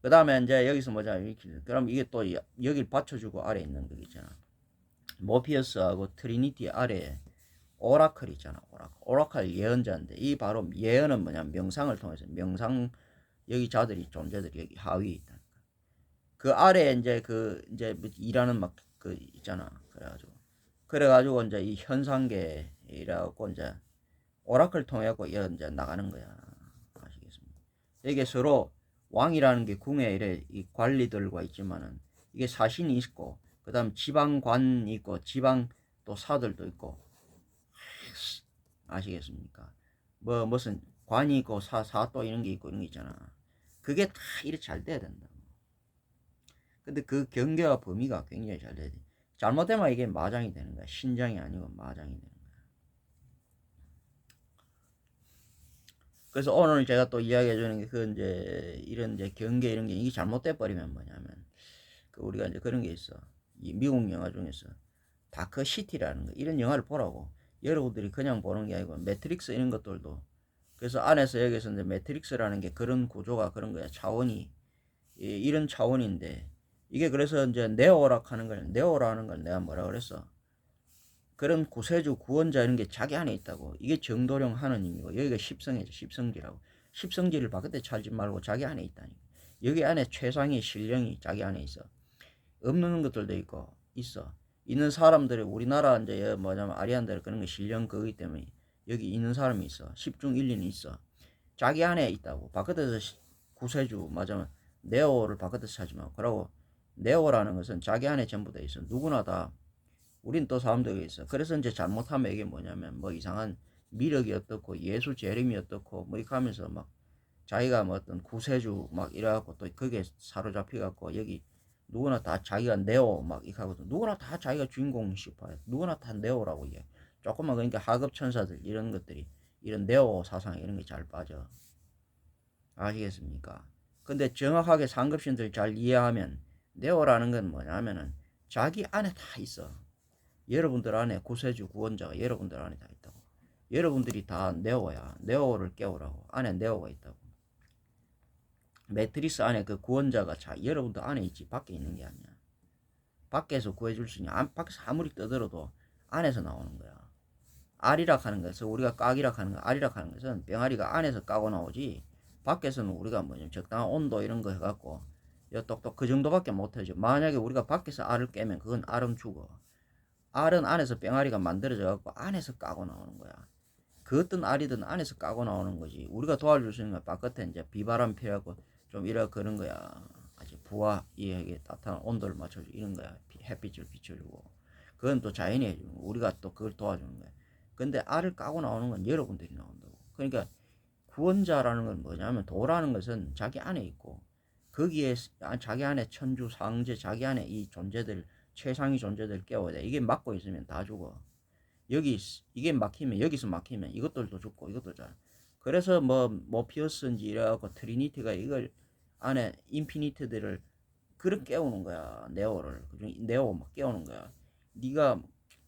그 다음에 이제 여기서 뭐냐 그럼 이게 또 여기를 받쳐주고 아래 있는 거 있잖아. 모피어스하고 트리니티 아래에 오라클 있잖아. 오라클 예언자인데 이 바로 예언은 뭐냐면 명상을 통해서 명상 여기 자들이 존재들이 여기 하위에 있다. 그 아래에 이제 그 이제 일하는 막 그 있잖아. 그래가지고 이제 이 현상계이라고 이제 오라클 통해갖고 이제 나가는 거야. 아시겠습니까? 이게 서로 왕이라는 게 궁에 이래 이 관리들과 있지만은 이게 사신이 있고 그다음 지방관이 있고 지방 또 사들도 있고 아시겠습니까? 뭐 무슨 관이 있고 사또 이런 게 있고 이런 게 있잖아. 그게 다 이렇게 잘 돼야 된다. 근데 그 경계와 범위가 굉장히 잘 돼야 돼. 잘못되면 이게 마장이 되는 거야. 신장이 아니고 마장이 되는 거야. 그래서 오늘 제가 또 이야기해 주는 게 그 이제 이런 이제 경계 이런 게 이게 잘못돼 버리면 뭐냐면 그 우리가 이제 그런 게 있어. 이 미국 영화 중에서 다크 시티라는 거 이런 영화를 보라고. 여러분들이 그냥 보는 게 아니고 매트릭스 이런 것들도 그래서 안에서 여기서 이제 매트릭스라는 게 그런 구조가 그런 거야. 차원이 이런 차원인데 이게 그래서 이제 네오라 하는 걸 내가 뭐라 그랬어? 그런 구세주 구원자 이런 게 자기 안에 있다고. 이게 정도령 하느님이고 여기가 십성이죠. 십성지라고. 십성지를 바깥에 찾지 말고 자기 안에 있다니. 여기 안에 최상의 신령이 자기 안에 있어. 없는 것들도 있고 있어. 있는 사람들이 우리나라 이제 뭐냐면 아리안들 그런 거 신령 그거기 때문에 여기 있는 사람이 있어. 십중 일리는 있어. 자기 안에 있다고. 바깥에서 구세주 맞으면 네오를 바깥에서 찾지 마. 그러고 네오라는 것은 자기 안에 전부 다 있어. 누구나 다. 우린 또 사람들이 있어. 그래서 이제 잘못하면 이게 뭐냐면 뭐 이상한 미력이 어떻고 예수 재림이 어떻고 뭐 이렇게 하면서 막 자기가 뭐 어떤 구세주 막 이래갖고 또 그게 사로잡혀갖고 여기 누구나 다 자기가 네오 막 이렇게 하거든. 누구나 다 자기가 주인공 싶어요. 누구나 다 네오라고 이게. 조금만 그러니까 하급 천사들 이런 것들이 이런 네오 사상 이런 게 잘 빠져. 아시겠습니까? 근데 정확하게 상급신들 잘 이해하면 네오라는 건 뭐냐면은 자기 안에 다 있어. 여러분들 안에 구세주 구원자가 여러분들 안에 다 있다고. 여러분들이 다 네오야. 네오를 깨우라고. 안에 네오가 있다고. 매트리스 안에 그 구원자가 여러분들 안에 있지 밖에 있는 게 아니야. 밖에서 구해줄 수 있냐? 밖에서 아무리 떠들어도 안에서 나오는 거야. 알이라 하는 것은 우리가 깍이라 하는 거, 알이라 하는 것은 병아리가 안에서 까고 나오지. 밖에서는 우리가 뭐냐 적당한 온도 이런 거 해갖고 똑똑 그 정도밖에 못하죠. 만약에 우리가 밖에서 알을 깨면 그건 알은 죽어. 알은 안에서 병아리가 만들어져 갖고 안에서 까고 나오는 거야. 그 어떤 알이든 안에서 까고 나오는 거지. 우리가 도와줄 수 있는 건 바깥에 이제 비바람 피하고 좀 이러 그런 거야. 아주 부하 이에게 따뜻한 온도를 맞춰주고 이런 거야. 햇빛을 비춰주고. 그건 또 자연이 해주는 거. 우리가 또 그걸 도와주는 거야. 근데 알을 까고 나오는 건 여러분들이 나온다고. 그러니까 구원자라는 건 뭐냐면 도라는 것은 자기 안에 있고 거기에 자기 안에 천주 상제 자기 안에 이 존재들 최상위 존재들 깨워야 돼. 이게 막고 있으면 다 죽어. 여기 이게 막히면 여기서 막히면 이것들도 죽고 이것도 잘. 그래서 뭐 모피어스인지 이래갖고 트리니티가 이걸 안에 인피니트들을 그렇게 깨우는 거야. 네오를 네오 막 깨우는 거야. 네가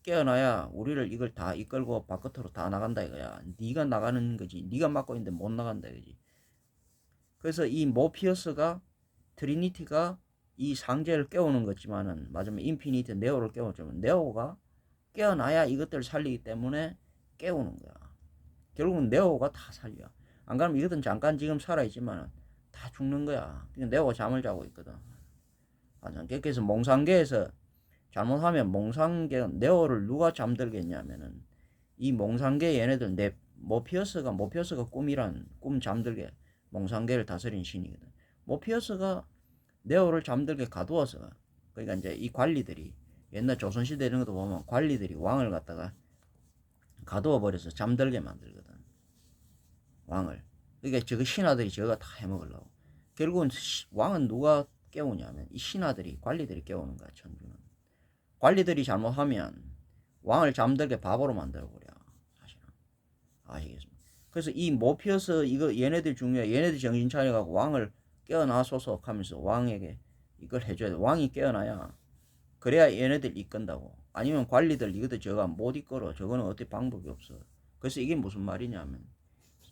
깨어나야 우리를 이걸 다 이끌고 바깥으로 다 나간다 이거야. 네가 나가는 거지. 네가 막고 있는데 못 나간다 이거지. 그래서 이 모피어스가 트리니티가 이 상제를 깨우는 거지만은 맞으면 인피니트 네오를 깨우지만 네오가 깨어나야 이것들을 살리기 때문에 깨우는 거야. 결국은 네오가 다 살려. 안 그러면 이것은 잠깐 지금 살아있지만 다 죽는 거야. 네오가 잠을 자고 있거든. 그래서 몽상계에서 잘못하면 몽상계 네오를 누가 잠들겠냐면은 이 몽상계 얘네들 모피어스가 꿈이란 꿈 잠들게 몽상계를 다스린 신이거든. 모피어스가 네오를 잠들게 가두어서 그러니까 이제 이 관리들이 옛날 조선시대 이런 것도 보면 관리들이 왕을 갖다가 가두어 버려서 잠들게 만들거든. 왕을. 그러니까 저거 신하들이 저거 다 해먹으려고. 결국은 왕은 누가 깨우냐면 이 신하들이 관리들이 깨우는 거야. 천주는. 관리들이 잘못하면 왕을 잠들게 바보로 만들어버려. 사실은. 아시겠습니까? 그래서 이 모피어스 이거 얘네들 중요해. 얘네들 정신 차려가고 왕을 깨어나소서 하면서 왕에게 이걸 해줘야 돼. 왕이 깨어나야 그래야 얘네들 이끈다고. 아니면 관리들 이것도 저거 못 이끌어. 저거는 어떻게 방법이 없어. 그래서 이게 무슨 말이냐면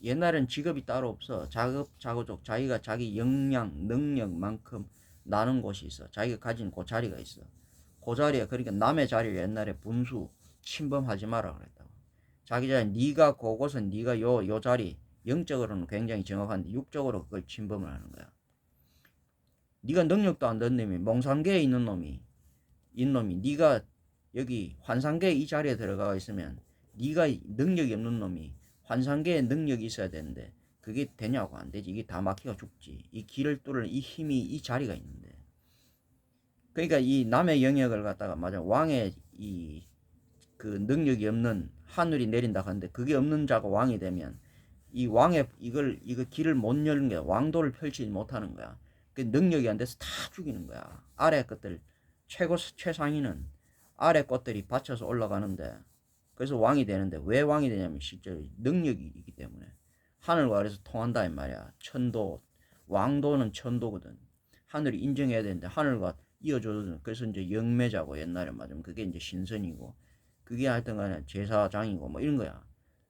옛날엔 직업이 따로 없어. 자급자족 자기가 자기 역량 능력만큼 나는 곳이 있어. 자기가 가진 그 자리가 있어. 그 자리에 그러니까 남의 자리를 옛날에 분수 침범하지 마라 그랬다고. 자기 자리 네가 그곳은 네가 요 자리 영적으로는 굉장히 정확한데 육적으로 그걸 침범을 하는 거야. 네가 능력도 안 되는 놈이 몽상계에 있는 놈이 네가 여기 환상계 이 자리에 들어가 있으면 네가 능력이 없는 놈이 환상계에 능력이 있어야 되는데 그게 되냐고. 안 되지. 이게 다 막히가 죽지. 이 길을 뚫을 이 힘이 이 자리가 있는데. 그러니까 이 남의 영역을 갖다가 맞아 왕의 이 그 능력이 없는 하늘이 내린다 하는데 그게 없는 자가 왕이 되면 이 왕의 이거 길을 못 열는 거야. 왕도를 펼치지 못하는 거야. 그 능력이 안 돼서 다 죽이는 거야. 아래 것들 최상위는 아래 것들이 받쳐서 올라가는데 그래서 왕이 되는데 왜 왕이 되냐면 실제로 능력이 있기 때문에 하늘과 아래서 통한다 이 말이야. 천도 왕도는 천도거든. 하늘이 인정해야 되는데 하늘과 이어줘도 그래서 이제 영매자고 옛날에 맞으면 그게 이제 신선이고 그게 하여튼 간에 제사장이고 뭐 이런 거야.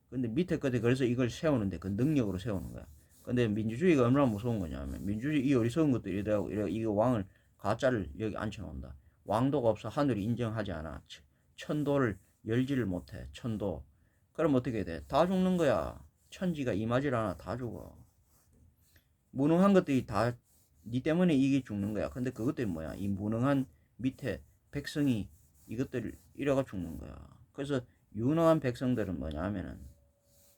근데 밑에 끝에 그래서 이걸 세우는데 그 능력으로 세우는 거야. 근데 민주주의가 얼마나 무서운 거냐면 민주주의 이 어리석은 것들이 이래고 이게 왕을 가짜를 여기 앉혀놓는다. 왕도가 없어. 하늘이 인정하지 않아. 천도를 열지를 못해. 천도. 그럼 어떻게 돼? 다 죽는 거야. 천지가 임하질 않아. 다 죽어. 무능한 것들이 다 니 때문에 이게 죽는 거야. 근데 그것들이 뭐야? 이 무능한 밑에 백성이 이것들을 이래가 죽는 거야. 그래서 유능한 백성들은 뭐냐 하면은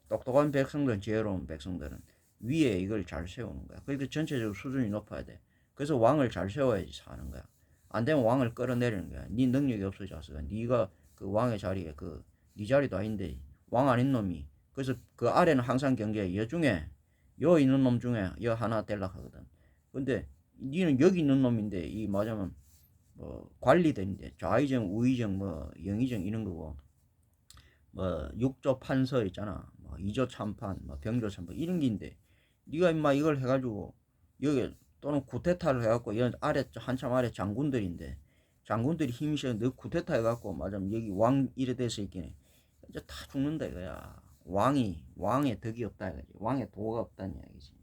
똑똑한 백성들은 지혜로운 백성들은 위에 이걸 잘 세우는 거야. 그러니까 전체적으로 수준이 높아야 돼. 그래서 왕을 잘 세워야지 사는 거야. 안 되면 왕을 끌어내리는 거야. 네 능력이 없어져서 네가 그 왕의 자리에 네 자리도 아닌데 왕 아닌 놈이 그래서 그 아래는 항상 경계에 여 중에 여 있는 놈 중에 여 하나 뗄락 하거든. 근데 니는 여기 있는 놈인데 이 맞으면 뭐 관리되는데 좌의정 우의정 뭐 영의정 이런 거고 뭐 육조 판서 있잖아 뭐 이조 참판 뭐 병조 참판 이런 게인데 네가 임마 이걸 해가지고 여기 또는 쿠데타를 해갖고 여 아래 한참 아래 장군들인데 장군들이 힘이 세서 너 쿠데타 해갖고 맞으면 여기 왕 이래 돼서 있긴 이제 다 죽는다 이거야. 왕의 덕이 없다 이거지. 왕의 도가 없다는 이야기지.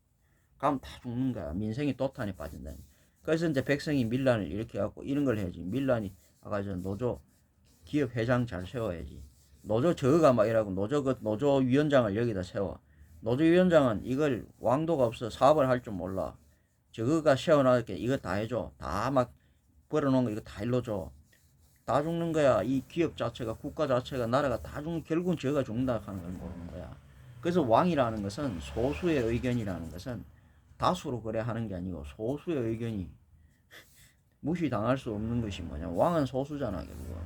그럼 다 죽는 거야. 민생이 도탄에 빠진다. 그래서 이제 백성이 밀란을 이렇게 갖고 이런 걸 해야지. 밀란이 아까 저 노조 기업 회장 잘 세워야지. 노조 저거가 막 이라고 노조 위원장을 여기다 세워. 노조 위원장은 이걸 왕도가 없어 사업을 할 줄 몰라. 저거가 세워놔게 이거 다 해줘. 다 막 벌어놓은 거 이거 다 일러줘. 다 죽는 거야. 이 기업 자체가 국가 자체가 나라가 다 죽는 결국은 저가 죽는다 하는 걸 모르는 거야. 그래서 왕이라는 것은 소수의 의견이라는 것은 다수로 그래 하는 게 아니고 소수의 의견이 무시당할 수 없는 것이 뭐냐. 왕은 소수잖아 결국은.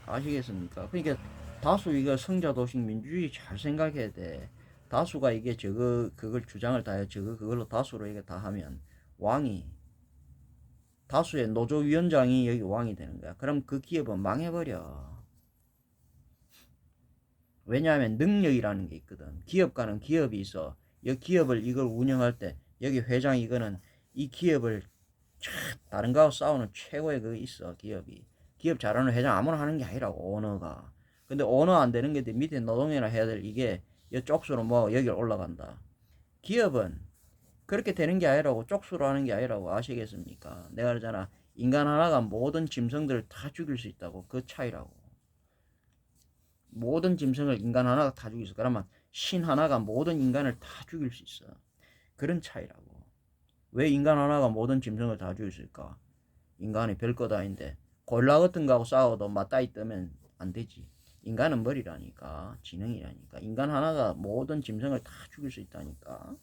아시겠습니까? 그러니까 다수 이거 성자도식 민주주의 잘 생각해야 돼. 다수가 이게 그걸 주장을 다 해. 그걸로 다수로 이게 다 하면 왕이 다수의 노조위원장이 여기 왕이 되는 거야. 그럼 그 기업은 망해버려. 왜냐하면 능력이라는 게 있거든. 기업가는 기업이 있어. 이 기업을 이걸 운영할 때 여기 회장 이거는 이 기업을 다른 거하고 싸우는 최고의 그 있어 기업이. 기업 잘하는 회장 아무나 하는 게 아니라고 오너가. 근데 오너 안 되는 게 밑에 노동이나 해야 될 이게 쪽수로 뭐 여기 올라간다. 기업은 그렇게 되는 게 아니라고 쪽수로 하는 게 아니라고 아시겠습니까? 내가 그러잖아. 인간 하나가 모든 짐승들을 다 죽일 수 있다고. 그 차이라고. 모든 짐승을 인간 하나가 다 죽일 수 있어. 그러면 신 하나가 모든 인간을 다 죽일 수 있어. 그런 차이라고. 왜 인간 하나가 모든 짐승을 다 죽일 수 있을까? 인간이 별것 아닌데 골라 같은 거하고 싸워도 맞다이 뜨면 안 되지. 인간은 머리라니까. 지능이라니까. 인간 하나가 모든 짐승을 다 죽일 수 있다니까.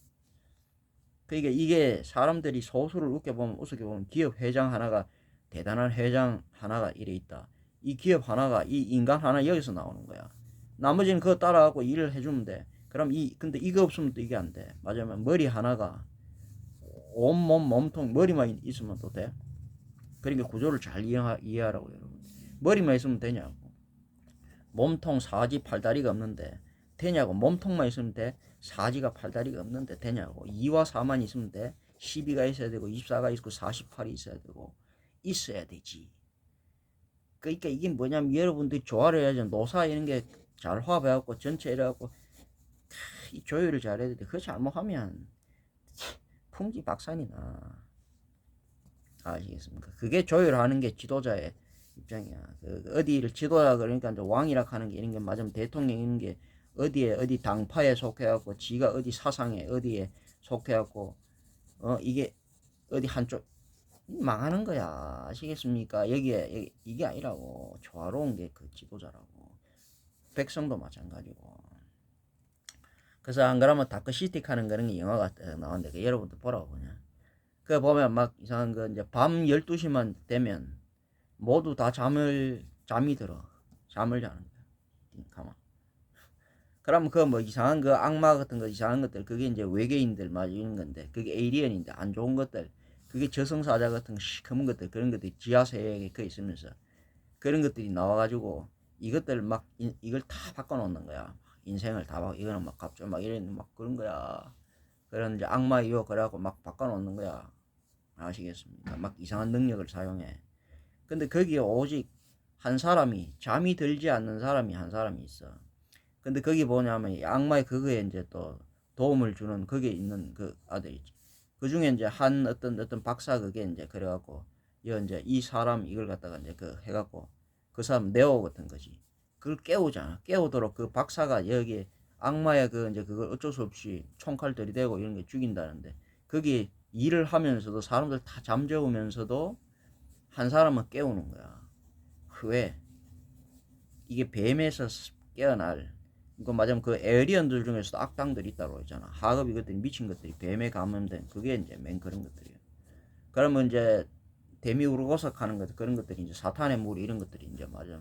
그러니까 이게 사람들이 소수를 우습게 보면 기업 회장 하나가 대단한 회장 하나가 이래 있다. 이 기업 하나가 이 인간 하나 여기서 나오는 거야. 나머지는 그거 따라가고 일을 해주면 돼. 그럼 근데 이거 없으면 또 이게 안 돼. 맞으면 머리 하나가 온몸 몸통 머리만 있으면 또 돼. 그러니까 구조를 잘 이해하라고 여러분. 머리만 있으면 되냐고. 몸통 사지 팔다리가 없는데 되냐고. 몸통만 있으면 돼. 사지가 팔다리가 없는데 되냐고. 2와 4만 있으면 돼. 12가 있어야 되고 24가 있고 48이 있어야 되고 있어야 되지. 그러니까 이게 뭐냐면 여러분들이 조화를 해야지. 노사 이런 게 잘 화합해갖고 전체 이래갖고 조율을 잘해야 돼. 그거 잘못하면 풍지박산이 나. 아시겠습니까? 그게 조율하는 게 지도자의 입장이야. 어디를 지도자 그러니까 이제 왕이라 하는 게 이런 게 맞으면 대통령 이런 게 어디 당파에 속해갖고 지가 어디 사상에 어디에 속해갖고 이게 어디 한쪽 망하는 거야. 아시겠습니까? 여기에 이게 아니라고. 조화로운 게 그 지도자라고. 백성도 마찬가지고. 그래서 안 그러면 다크시틱 하는 그런 게 영화가 나오는데 그 여러분들 보라고 그냥. 그 보면 막 이상한 거 이제 밤 12시만 되면 모두 다 잠이 들어. 잠을 자는 거야. 가만. 그러면 그 뭐 이상한 거 악마 같은 거 이상한 것들 그게 이제 외계인들 막 이런 건데 그게 에이리언인데 안 좋은 것들 그게 저승사자 같은 시커먼 것들 그런 것들이 지하세에 그 있으면서 그런 것들이 나와가지고 이것들 막 이걸 다 바꿔놓는 거야. 인생을 다 이거는 막 갑자기 막 이런 막 그런 거야. 그런 이제 악마 이어 그래갖고 막 바꿔놓는 거야. 아시겠습니까? 막 이상한 능력을 사용해. 근데 거기에 오직 한 사람이 잠이 들지 않는 사람이 한 사람이 있어. 근데 거기 뭐냐면 이 악마의 그거에 이제 또 도움을 주는 거기에 있는 그 아들이 있지. 그 중에 이제 한 어떤 박사 그게 이제 그래갖고 이제 이 사람 이걸 갖다가 이제 그 해갖고 그 사람 네오 같은 거지. 그걸 깨우잖아. 깨우도록 그 박사가 여기 악마의 그 이제 그걸 어쩔 수 없이 총칼 들이대고 이런 게 죽인다는데 거기 일을 하면서도 사람들 다 잠재우면서도 한 사람은 깨우는 거야. 왜? 이게 뱀에서 깨어날 이거 맞으면 그 에어리언들 중에서도 악당들이 있다고 했잖아. 하급 이것들이 미친 것들이 뱀에 감염된 그게 이제 맨 그런 것들이에요. 그러면 이제 데미우르고삭 하는 것 그런 것들이 이제 사탄의 무리 이런 것들이 이제 맞아.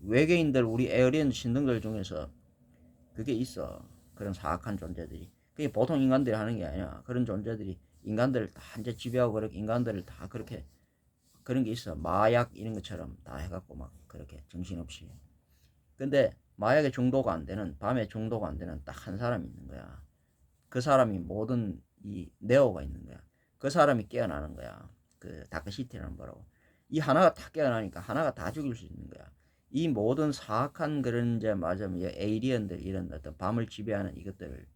외계인들 우리 에어리언 신등들 중에서 그게 있어. 그런 사악한 존재들이. 그게 보통 인간들이 하는 게 아니야. 그런 존재들이 인간들을 다 이제 지배하고 그렇게 인간들을 다 그렇게 그런 게 있어. 마약 이런 것처럼 다 해갖고 막 그렇게 정신없이. 근데 마약에 중독 안 되는 밤에 중독 안 되는 딱 한 사람이 있는 거야. 그 사람이 모든 이 네오가 있는 거야. 그 사람이 깨어나는 거야. 그 다크시티라는 거라고. 이 하나가 다 깨어나니까 하나가 다 죽일 수 있는 거야. 이 모든 사악한 그런 이제 맞으면 에이리언들 이런 어떤 밤을 지배하는 이것들을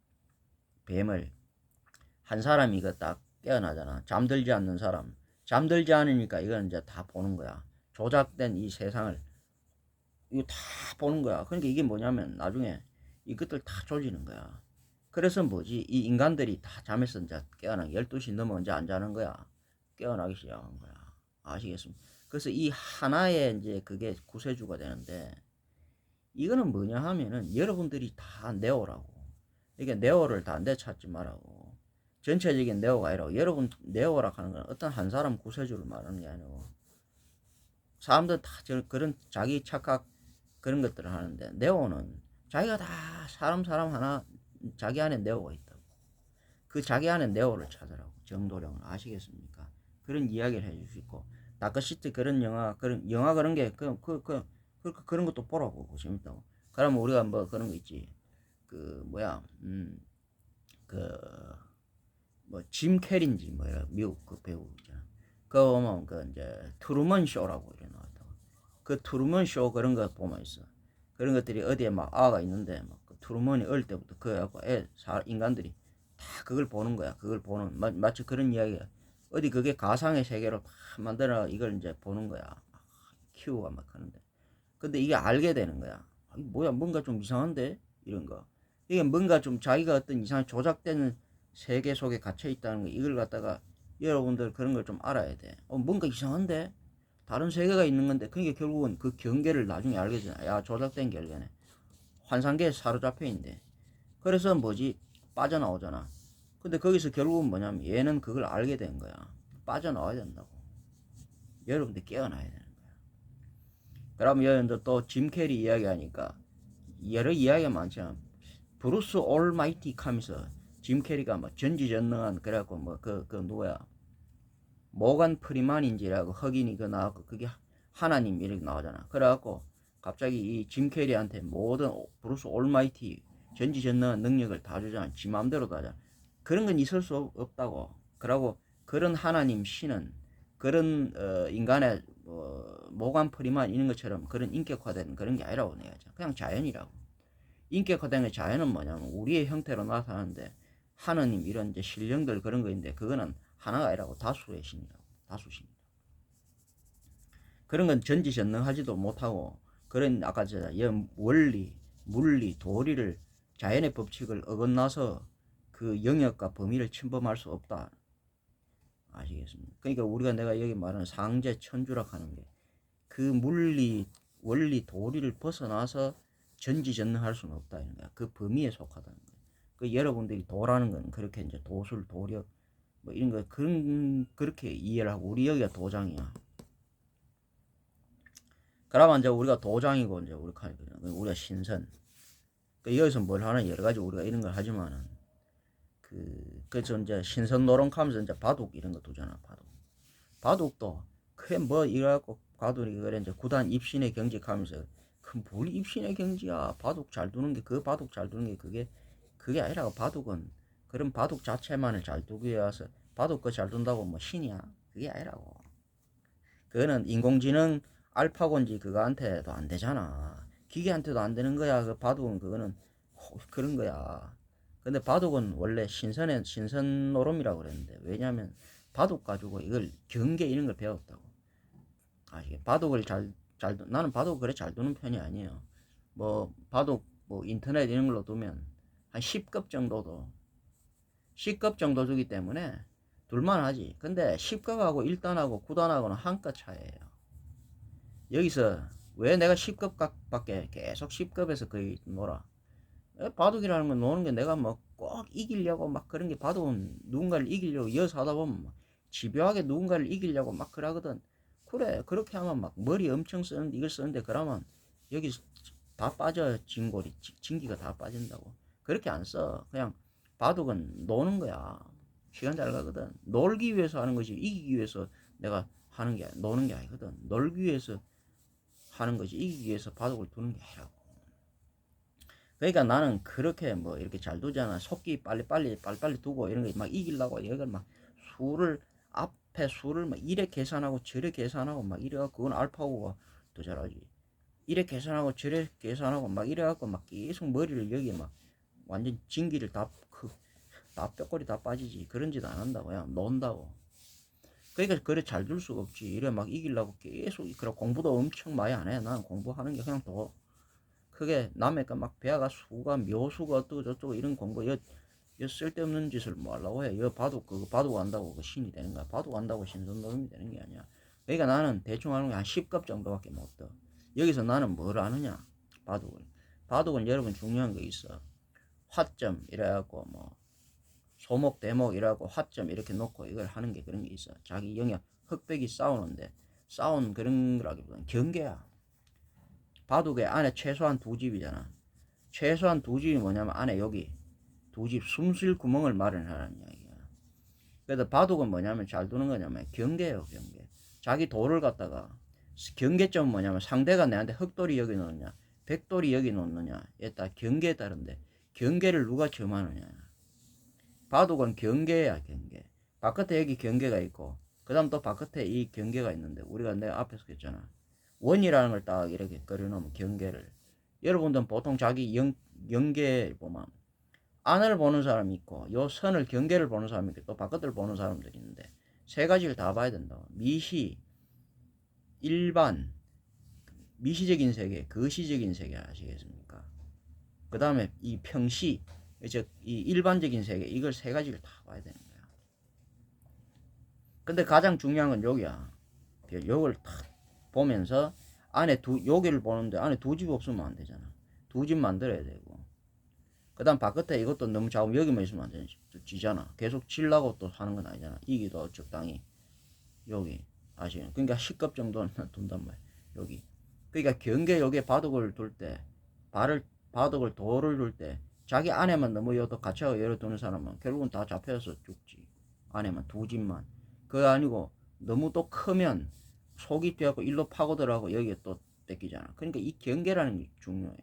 뱀을 한 사람이 이거 딱 깨어나잖아. 잠들지 않는 사람. 잠들지 않으니까 이건 이제 다 보는 거야. 조작된 이 세상을 이거 다 보는 거야. 그러니까 이게 뭐냐면 나중에 이것들 다 조지는 거야. 그래서 뭐지? 이 인간들이 다 잠에서 이제 깨어나 12시 넘어 이제 안 자는 거야. 깨어나기 시작한 거야. 아시겠습니까? 그래서 이 하나의 이제 그게 구세주가 되는데 이거는 뭐냐 하면은 여러분들이 다 네오라고. 이게 네오를 다 내찾지 말라고. 전체적인 네오가 아니라 여러분 네오라 하는 건 어떤 한 사람 구세주를 말하는 게 아니고 사람들 다 그런 자기 착각 그런 것들을 하는데 네오는 자기가 다 사람 하나 자기 안에 네오가 있다고. 그 자기 안에 네오를 찾으라고. 정도령을 아시겠습니까? 그런 이야기를 해줄 수 있고 다크시트 그런 영화 그런 게 그런 것도 보라고 재밌다고. 그러면 우리가 뭐 그런 거 있지. 그 뭐야 그 뭐 짐 캐린지 뭐야 미국 그 배우 있잖아. 그거 보면 그 이제 트루먼 쇼라고 이래 나왔다고. 그 트루먼 쇼 그런 거 보면 있어. 그런 것들이 어디에 막 아가 있는데 막그 트루먼이 어릴 때부터 그거 갖고 인간들이 다 그걸 보는 거야. 그걸 보는 마치 그런 이야기야. 어디 그게 가상의 세계로 다 만들어 이걸 이제 보는 거야. 키우고 막 하는데. 근데 이게 알게 되는 거야. 뭐야 뭔가 좀 이상한데 이런 거. 이게 뭔가 좀 자기가 어떤 이상한 조작되는 세계 속에 갇혀 있다는 거 이걸 갖다가 여러분들 그런 걸 좀 알아야 돼. 뭔가 이상한데 다른 세계가 있는 건데 그러니까 결국은 그 경계를 나중에 알게 되잖아. 야 조작된 결계네. 환상계에 사로잡혀 있는데. 그래서 뭐지 빠져나오잖아. 근데 거기서 결국은 뭐냐면 얘는 그걸 알게 된 거야. 빠져나와야 된다고. 여러분들 깨어나야 되는 거야. 그러면 여러분들 또 짐 캐리 이야기하니까 여러 이야기가 많잖아. 브루스 올마이티 하면서 짐 캐리가 뭐 전지전능한 그래갖고 뭐 그 누구야 모간 프리만인지라고 흑인이 그 나왔고 그게 하나님 이렇게 나오잖아. 그래갖고 갑자기 이 짐 캐리한테 모든 브루스 올마이티 전지전능한 능력을 다 주잖아. 지 맘대로 다 하잖아. 그런 건 있을 수 없다고. 그러고 그런 하나님 신은 그런 인간의 모간 프리만 이런 것처럼 그런 인격화된 그런 게 아니라고 내야죠. 그냥 자연이라고. 인격화된 자연은 뭐냐면 우리의 형태로 나타나는데 하느님 이런 이제 신령들 그런 거인데 그거는 하나가 아니라고 다수의 신이라고. 다수신. 그런 건 전지전능하지도 못하고 그런 아까 저 원리, 물리, 도리를 자연의 법칙을 어긋나서 그 영역과 범위를 침범할 수 없다. 아시겠습니까? 그러니까 우리가 내가 여기 말하는 상제 천주락 하는 게 그 물리, 원리, 도리를 벗어나서 전지전능할 수는 없다 이런 거야. 그 범위에 속하다는 거야. 그 여러분들이 도라는 건 그렇게 이제 도술, 도력 뭐 이런 거 그렇게 이해를 하고 우리 여기가 도장이야. 그러면 이제 우리가 도장이고 이제 우리가 신선. 그 여기서 뭘 하나 여러 가지 우리가 이런 걸 하지만은 그래서 이제 신선 노릇하면서 이제 바둑 이런 거 두잖아. 바둑도 그게 뭐 이래갖고 바둑이 그래 이제 구단 입신의 경직하면서 그 뭘 입신의 경지야. 바둑 잘 두는 게 그 바둑 잘 두는 게 그게 아니라 바둑은 그런 바둑 자체만을 잘 두기 위해서 바둑 거 잘 둔다고 뭐 신이야. 그게 아니라고. 그거는 인공지능 알파고인지 그거한테도 안 되잖아. 기계한테도 안 되는 거야. 그 바둑은 그거는 그런 거야. 근데 바둑은 원래 신선 노름이라고 그랬는데, 왜냐면 바둑 가지고 이걸 경계 이런 걸 배웠다고. 바둑을 나는 바둑 그래 잘 두는 편이 아니에요. 뭐 바둑 뭐 인터넷 이런 걸로 두면 한 10급 정도도 10급 정도 주기 때문에 둘만 하지. 근데 10급하고 1단하고 9단하고는 한끗 차이에요. 여기서 왜 내가 10급밖에 계속 10급에서 거의 놀아. 바둑이라는 건 노는 게 내가 뭐 꼭 이기려고 막 그런 게, 바둑은 누군가를 이기려고 여서 하다 보면 막 집요하게 누군가를 이기려고 막 그러거든. 그래, 그렇게 하면 막 머리 엄청 쓰는데, 이걸 쓰는데 그러면 여기 다 빠져. 진기가 다 빠진다고. 그렇게 안 써. 그냥 바둑은 노는 거야. 시간 잘 가거든. 놀기 위해서 하는 거지, 이기기 위해서 내가 하는 게, 노는 게 아니거든. 놀기 위해서 하는 거지, 이기기 위해서 바둑을 두는 게 아니라고. 그러니까 나는 그렇게 뭐 이렇게 잘 두잖아. 속기 빨리빨리 두고 이런 거 막 이기려고 이걸 막 수를, 앞에 수를 막 이래 계산하고 저래 계산하고 막 이래갖고, 그건 알파고가 더 잘하지. 이래 계산하고 저래 계산하고 막 이래갖고 막 계속 머리를 여기 막 완전 진기를 다 뼈꼬리 다 빠지지. 그런 짓 안 한다고. 그냥 논다고. 그러니까 그래 잘 둘 수가 없지. 이래 막 이기려고 계속. 그래 공부도 엄청 많이 안 해. 난 공부하는 게 그냥 더 크게 남의 거막 배아가 수가 묘수가 어쩌고 저쩌고 이런 공부, 여 쓸데없는 짓을 뭐 하려고 해. 여 바둑 한다고 그 신이 되는 거야. 바둑 한다고 신선노름이 되는 게 아니야. 그러니까 나는 대충 하는 게 한 10급 정도밖에 못 떠. 여기서 나는 뭘 아느냐, 바둑은 여러분 중요한 거 있어. 화점 이래갖고 뭐 소목 대목 이래갖고 화점 이렇게 놓고 이걸 하는 게, 그런 게 있어. 자기 영역 흑백이 싸우는데, 싸운 그런 거라기보다는 경계야. 바둑에 안에 최소한 두 집이잖아. 최소한 두 집이 뭐냐면 안에 여기 두 집 숨 쉴 구멍을 마련하라는 이야기야. 그래서 바둑은 뭐냐면 잘 두는 거냐면 경계예요, 경계. 자기 돌을 갖다가, 경계점은 뭐냐면 상대가 내한테 흑돌이 여기 놓느냐 백돌이 여기 놓느냐 에 따라 경계에 따른데, 경계를 누가 점하느냐. 바둑은 경계야, 경계. 바깥에 여기 경계가 있고, 그 다음 또 바깥에 이 경계가 있는데, 우리가 내가 앞에서 했잖아. 원이라는 걸 딱 이렇게 그려놓으면 경계를, 여러분들은 보통 자기 연계 보면 안을 보는 사람이 있고, 요 선을 경계를 보는 사람이 있고, 또 바깥을 보는 사람들이 있는데, 세 가지를 다 봐야 된다. 미시, 일반, 미시적인 세계, 거시적인 세계 아시겠습니까? 그 다음에 이 평시, 즉 이 일반적인 세계, 이걸 세 가지를 다 봐야 되는 거야. 근데 가장 중요한 건 여기야. 요걸 딱 보면서 안에 여기를 보는데 안에 두 집 없으면 안 되잖아. 두 집 만들어야 되고, 그 다음 바깥에 이것도 너무 작으면 여기만 있으면 안 되지. 지잖아. 계속 질라고 또 하는 건 아니잖아. 이기도 적당히 여기, 아시죠? 그러니까 10급 정도는 둔단 말이야, 여기. 그러니까 경계 여기에 바둑을 둘 때, 바둑을 돌을 둘 때 자기 안에만 너무 여도 갇혀서 열어두는 사람은 결국은 다 잡혀서 죽지. 안에만 두 집만. 그거 아니고 너무 또 크면 속이 뛰어갖고 일로 파고들어가고 여기에 또 뺏기잖아. 그러니까 이 경계라는 게 중요해.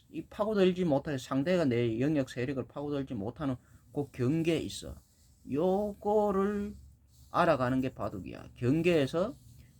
이 파고들지 못할, 상대가 내 영역 세력을 파고들지 못하는 그 경계에 있어. 요거를 알아가는 게 바둑이야. 경계에서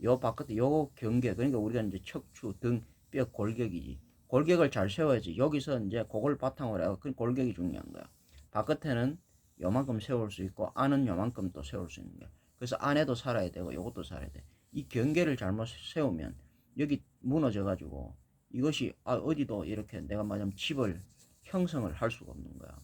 요 바깥에 요 경계, 그러니까 우리가 이제 척추, 등, 뼈, 골격이지. 골격을 잘 세워야지. 여기서 이제 그걸 바탕으로 해서 그 골격이 중요한 거야. 바깥에는 요만큼 세울 수 있고 안은 요만큼 또 세울 수 있는 거야. 그래서 안에도 살아야 되고 요것도 살아야 돼. 이 경계를 잘못 세우면 여기 무너져 가지고 이것이 어디도 이렇게 내가 말하자면 집을 형성을 할 수가 없는 거야.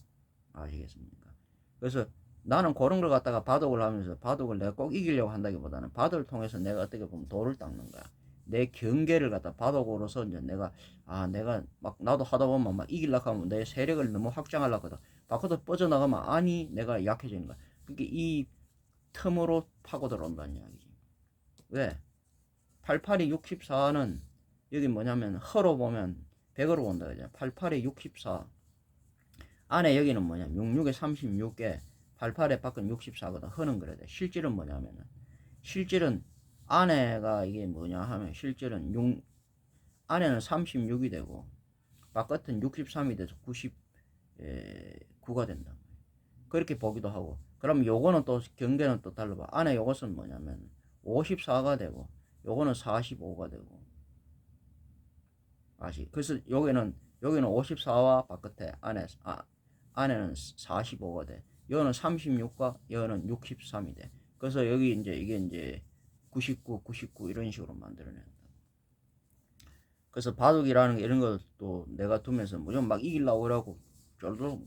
아시겠습니까? 그래서 나는 그런 걸 갖다가 바둑을 하면서, 바둑을 내가 꼭 이기려고 한다기보다는 바둑을 통해서 내가 어떻게 보면 돌을 닦는 거야. 내 경계를 갖다 바둑으로서 이제 내가 막 나도 하다 보면 막 이기려고 하면 내 세력을 너무 확장하려고 하다 바깥으로 빠져나가면 아니 내가 약해지는 거야. 그러니까 이 틈으로 파고 들어온다는 이야기지. 왜? 88이 64는 여기 뭐냐면 허로 보면 100으로 본다 그죠? 88에 64 안에 여기는 뭐냐 66에 36개 88에 밖은 64거든. 허는 그래야 돼. 실질은 뭐냐면은, 실질은 안에가 이게 뭐냐 하면 실질은 안에는 36이 되고 바깥은 63이 돼서 99가 된다. 그렇게 보기도 하고. 그럼 요거는 또 경계는 또 달라봐. 안에 요것은 뭐냐면 54가 되고 요거는 45가 되고 그래서 여기는 54와 바깥에 안에는 45가 돼. 여기는 36과 여기는 63이 돼. 그래서 여기 이제 이게 이제 99, 99 이런 식으로 만들어낸다. 그래서 바둑이라는 게 이런 것도 내가 두면서 무조건 막 이기려고 그러고 쫄쫄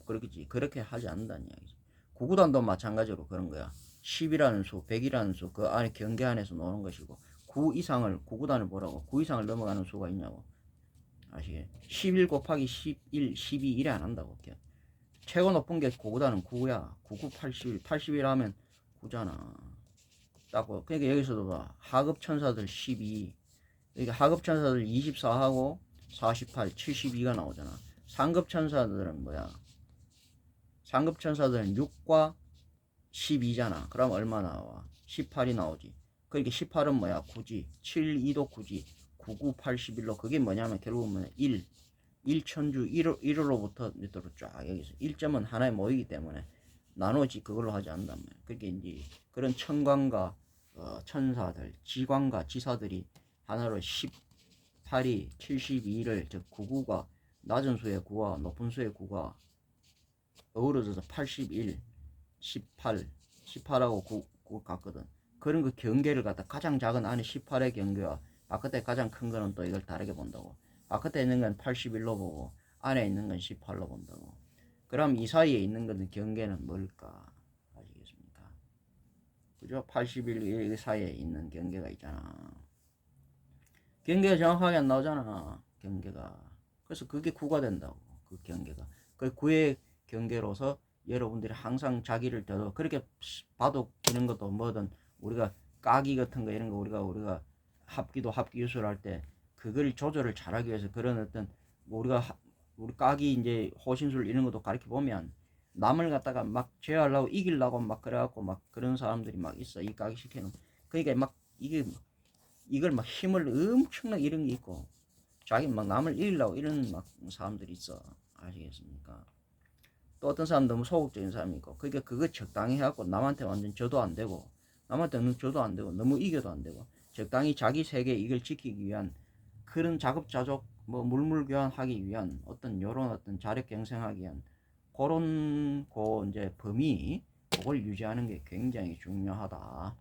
그렇게 하지 않는다는 이야기지. 구구단도 마찬가지로 그런 거야. 10이라는 수, 100이라는 수, 그 안에 경계 안에서 노는 것이고 9구단을 보라고. 9 이상을 넘어가는 수가 있냐고. 아시게? 11 곱하기 11, 12 이래 안 한다고. 최고 높은 게 9구단은 9야. 99, 81, 81 하면 9잖아. 딱 그러니까 여기서도 봐. 하급 천사들 12. 그러니까 하급 천사들 24하고 48, 72가 나오잖아. 상급 천사들은 뭐야? 상급 천사들은 6과 12잖아. 그럼 얼마 나와? 18이 나오지. 그러니까 18은 뭐야? 9지. 7, 2도 9지. 9, 9, 81로 그게 뭐냐면 결국은 뭐냐? 1천주 1호로부터 밑으로 쫙 여기서 1점은 하나에 모이기 때문에 나누지 그걸로 하지 않는단 말이야. 그게 이제 그런 천관과 천사들, 지관과 지사들이 하나로 18이 72를 즉 99가 낮은 수의 9와 높은 수의 9가 어우러져서 81, 18, 18하고 9 같거든. 그런 그 경계를 갖다 가장 작은 안에 18의 경계와 바깥에 가장 큰 거는 또 이걸 다르게 본다고. 바깥에 있는 건 81로 보고 안에 있는 건 18로 본다고. 그럼 이 사이에 있는 것은 경계는 뭘까? 아시겠습니까? 그죠? 81 사이에 있는 경계가 있잖아. 경계가 정확하게 안 나오잖아. 경계가. 그래서 그게 9가 된다고. 그 경계가. 그 9의 경계로서 여러분들이 항상 자기를 더 그렇게 바둑 이런 것도 뭐든 우리가 까기 같은 거 이런 거 우리가 합기 유술할 때 그걸 조절을 잘하기 위해서 그런 어떤 우리 까기 이제 호신술 이런 것도 가르쳐 보면 남을 갖다가 막 제어하려고 이기려고 막 그래갖고 막 그런 사람들이 막 있어. 이 까기 시키는. 그러니까 막 이걸 막 힘을 엄청나게 이런 게 있고 자기 막 남을 이기려고 이런 막 사람들이 있어. 아시겠습니까? 또 어떤 사람 너무 소극적인 사람이 있고 그러니까 그거 적당히 해갖고 남한테 완전 져도 안 되고 남한테는 져도 안 되고 너무 이겨도 안 되고 적당히 자기 세계 이걸 지키기 위한 그런 자급자족 뭐 물물교환하기 위한 어떤 요런 어떤 자력 경생하기 위한 그런 이제 범위 그걸 유지하는 게 굉장히 중요하다.